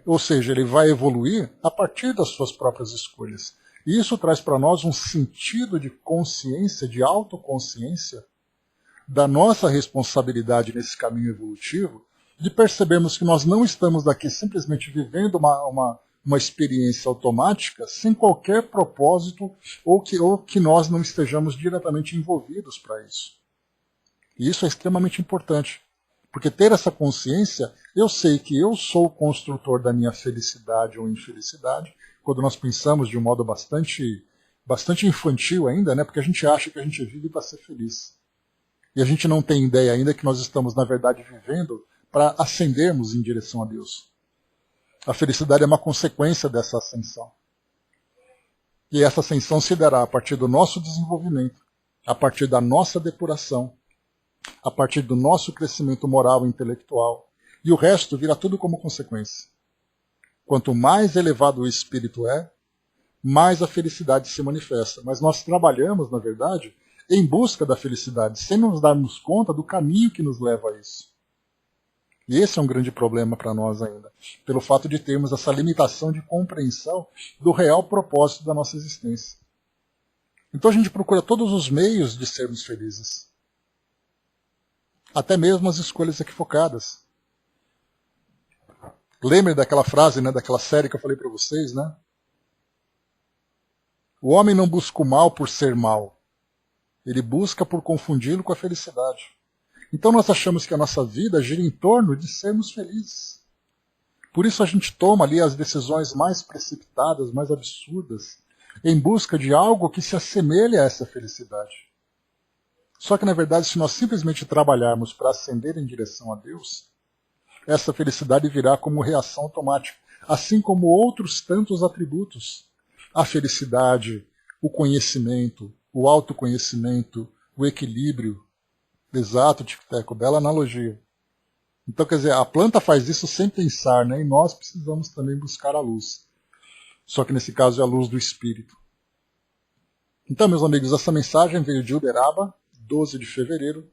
Ou seja, ele vai evoluir a partir das suas próprias escolhas. E isso traz para nós um sentido de consciência, de autoconsciência, da nossa responsabilidade nesse caminho evolutivo, de percebermos que nós não estamos aqui simplesmente vivendo uma experiência automática sem qualquer propósito ou que nós não estejamos diretamente envolvidos para isso. E isso é extremamente importante, porque ter essa consciência, eu sei que eu sou o construtor da minha felicidade ou infelicidade, quando nós pensamos de um modo bastante infantil ainda, né? Porque a gente acha que a gente vive para ser feliz. E a gente não tem ideia ainda que nós estamos, na verdade, vivendo para ascendermos em direção a Deus. A felicidade é uma consequência dessa ascensão. E essa ascensão se dará a partir do nosso desenvolvimento, a partir da nossa depuração, a partir do nosso crescimento moral e intelectual. E o resto virá tudo como consequência. Quanto mais elevado o espírito é, mais a felicidade se manifesta. Mas nós trabalhamos, na verdade, em busca da felicidade, sem nos darmos conta do caminho que nos leva a isso. E esse é um grande problema para nós ainda, pelo fato de termos essa limitação de compreensão do real propósito da nossa existência. Então a gente procura todos os meios de sermos felizes. Até mesmo as escolhas equivocadas. Lembre daquela frase, né, daquela série que eu falei para vocês, né? O homem não busca o mal por ser mal. Ele busca por confundi-lo com a felicidade. Então nós achamos que a nossa vida gira em torno de sermos felizes. Por isso a gente toma ali as decisões mais precipitadas, mais absurdas, em busca de algo que se assemelhe a essa felicidade. Só que na verdade, se nós simplesmente trabalharmos para ascender em direção a Deus, essa felicidade virá como reação automática, assim como outros tantos atributos. A felicidade, o conhecimento, o autoconhecimento, o equilíbrio. Exato, Tic-Teco, bela analogia. Então, quer dizer, a planta faz isso sem pensar, né? E nós precisamos também buscar a luz. Só que nesse caso é a luz do Espírito. Então, meus amigos, essa mensagem veio de Uberaba, 12 de fevereiro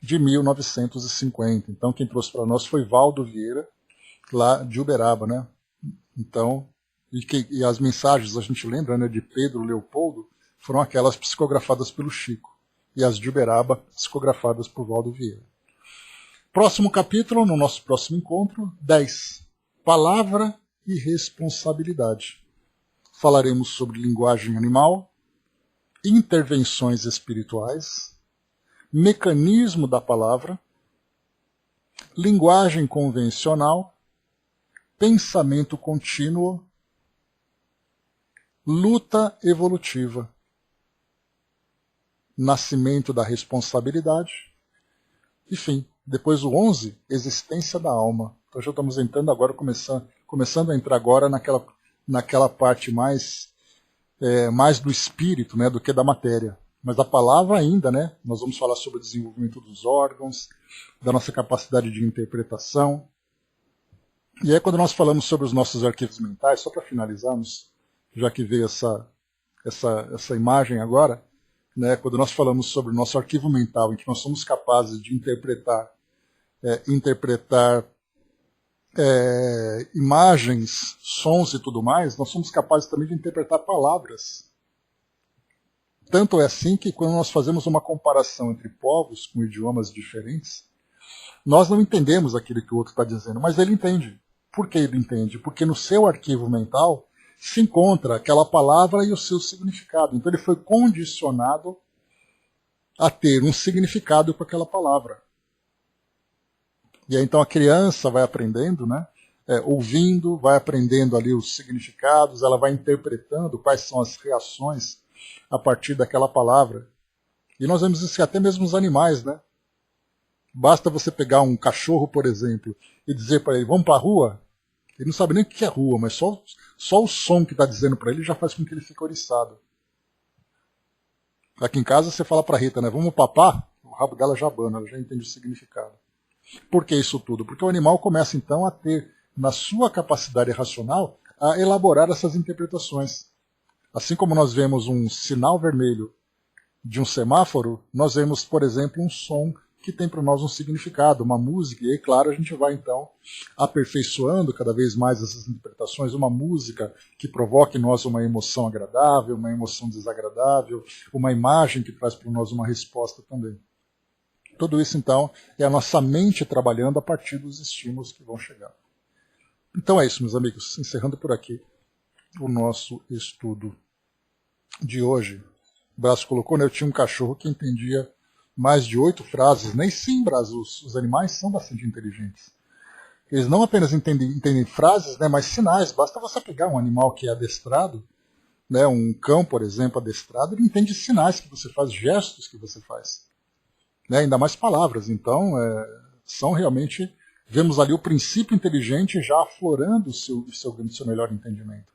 de 1950. Então, quem trouxe para nós foi Valdo Vieira, lá de Uberaba, né? Então, e as mensagens, a gente lembra, né, de Pedro Leopoldo, foram aquelas psicografadas pelo Chico. E as de Uberaba, psicografadas por Valdo Vieira. Próximo capítulo, no nosso próximo encontro, 10. Palavra e responsabilidade. Falaremos sobre linguagem animal, intervenções espirituais, mecanismo da palavra, linguagem convencional, pensamento contínuo, luta evolutiva, nascimento da responsabilidade, enfim, depois o 11, existência da alma. Então já estamos entrando agora, começando a entrar agora naquela parte mais do espírito, né, do que da matéria. Mas a palavra ainda, né, nós vamos falar sobre o desenvolvimento dos órgãos, da nossa capacidade de interpretação. E aí quando nós falamos sobre os nossos arquivos mentais, só para finalizarmos, já que veio essa imagem agora, né, quando nós falamos sobre o nosso arquivo mental, em que nós somos capazes de interpretar imagens, sons e tudo mais, nós somos capazes também de interpretar palavras. Tanto é assim que quando nós fazemos uma comparação entre povos com idiomas diferentes, nós não entendemos aquilo que o outro está dizendo, mas ele entende. Por que ele entende? Porque no seu arquivo mental se encontra aquela palavra e o seu significado. Então ele foi condicionado a ter um significado com aquela palavra. E aí então a criança vai aprendendo, né? Ouvindo, vai aprendendo ali os significados, ela vai interpretando quais são as reações a partir daquela palavra. E nós vemos isso até mesmo nos animais, né? Basta você pegar um cachorro, por exemplo, e dizer para ele, vamos para a rua? Ele não sabe nem o que é rua, mas só o som que está dizendo para ele já faz com que ele fique oriçado. Aqui em casa você fala para a Rita, né? Vamos papar? O rabo dela já abana, ela já entende o significado. Por que isso tudo? Porque o animal começa então a ter, na sua capacidade racional, a elaborar essas interpretações. Assim como nós vemos um sinal vermelho de um semáforo, nós vemos, por exemplo, um som que tem para nós um significado, uma música, e aí, claro, a gente vai então aperfeiçoando cada vez mais essas interpretações, uma música que provoque em nós uma emoção agradável, uma emoção desagradável, uma imagem que traz para nós uma resposta também. Tudo isso, então, é a nossa mente trabalhando a partir dos estímulos que vão chegar. Então é isso, meus amigos. Encerrando por aqui o nosso estudo de hoje. O Brás colocou, né? Eu tinha um cachorro que entendia mais de 8 frases. Nem sim, Brás, os animais são bastante inteligentes. Eles não apenas entendem frases, né, mas sinais. Basta você pegar um animal que é adestrado, né, um cão, por exemplo, adestrado, ele entende sinais que você faz, gestos que você faz. Né, ainda mais palavras. Então, são realmente... Vemos ali o princípio inteligente já aflorando o seu melhor entendimento.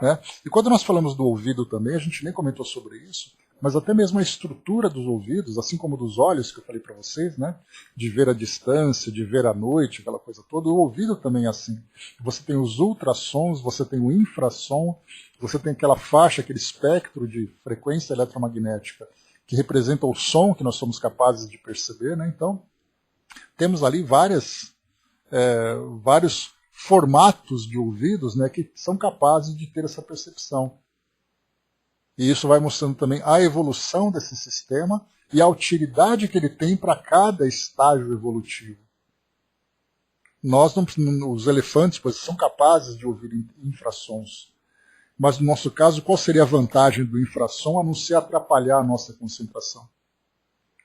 Né? E quando nós falamos do ouvido também, a gente nem comentou sobre isso, mas até mesmo a estrutura dos ouvidos, assim como dos olhos que eu falei para vocês, né? De ver a distância, de ver a noite, aquela coisa toda, o ouvido também é assim. Você tem os ultrassons, você tem o infrassom, você tem aquela faixa, aquele espectro de frequência eletromagnética que representa o som que nós somos capazes de perceber. Né? Então, temos ali vários formatos de ouvidos, né, que são capazes de ter essa percepção. E isso vai mostrando também a evolução desse sistema e a utilidade que ele tem para cada estágio evolutivo. Os elefantes, pois, são capazes de ouvir infrassons. Mas no nosso caso, qual seria a vantagem do infrassom a não ser atrapalhar a nossa concentração?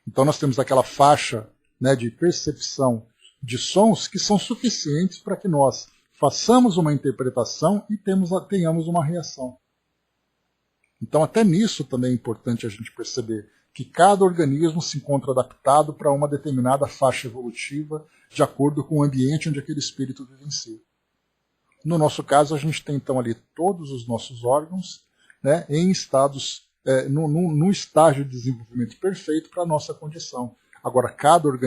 Então nós temos aquela faixa, né, de percepção de sons que são suficientes para que nós façamos uma interpretação e tenhamos uma reação. Então até nisso também é importante a gente perceber que cada organismo se encontra adaptado para uma determinada faixa evolutiva de acordo com o ambiente onde aquele espírito vivencia. No nosso caso, a gente tem então ali todos os nossos órgãos, né, em estados, num estágio de desenvolvimento perfeito para a nossa condição. Agora, cada organismo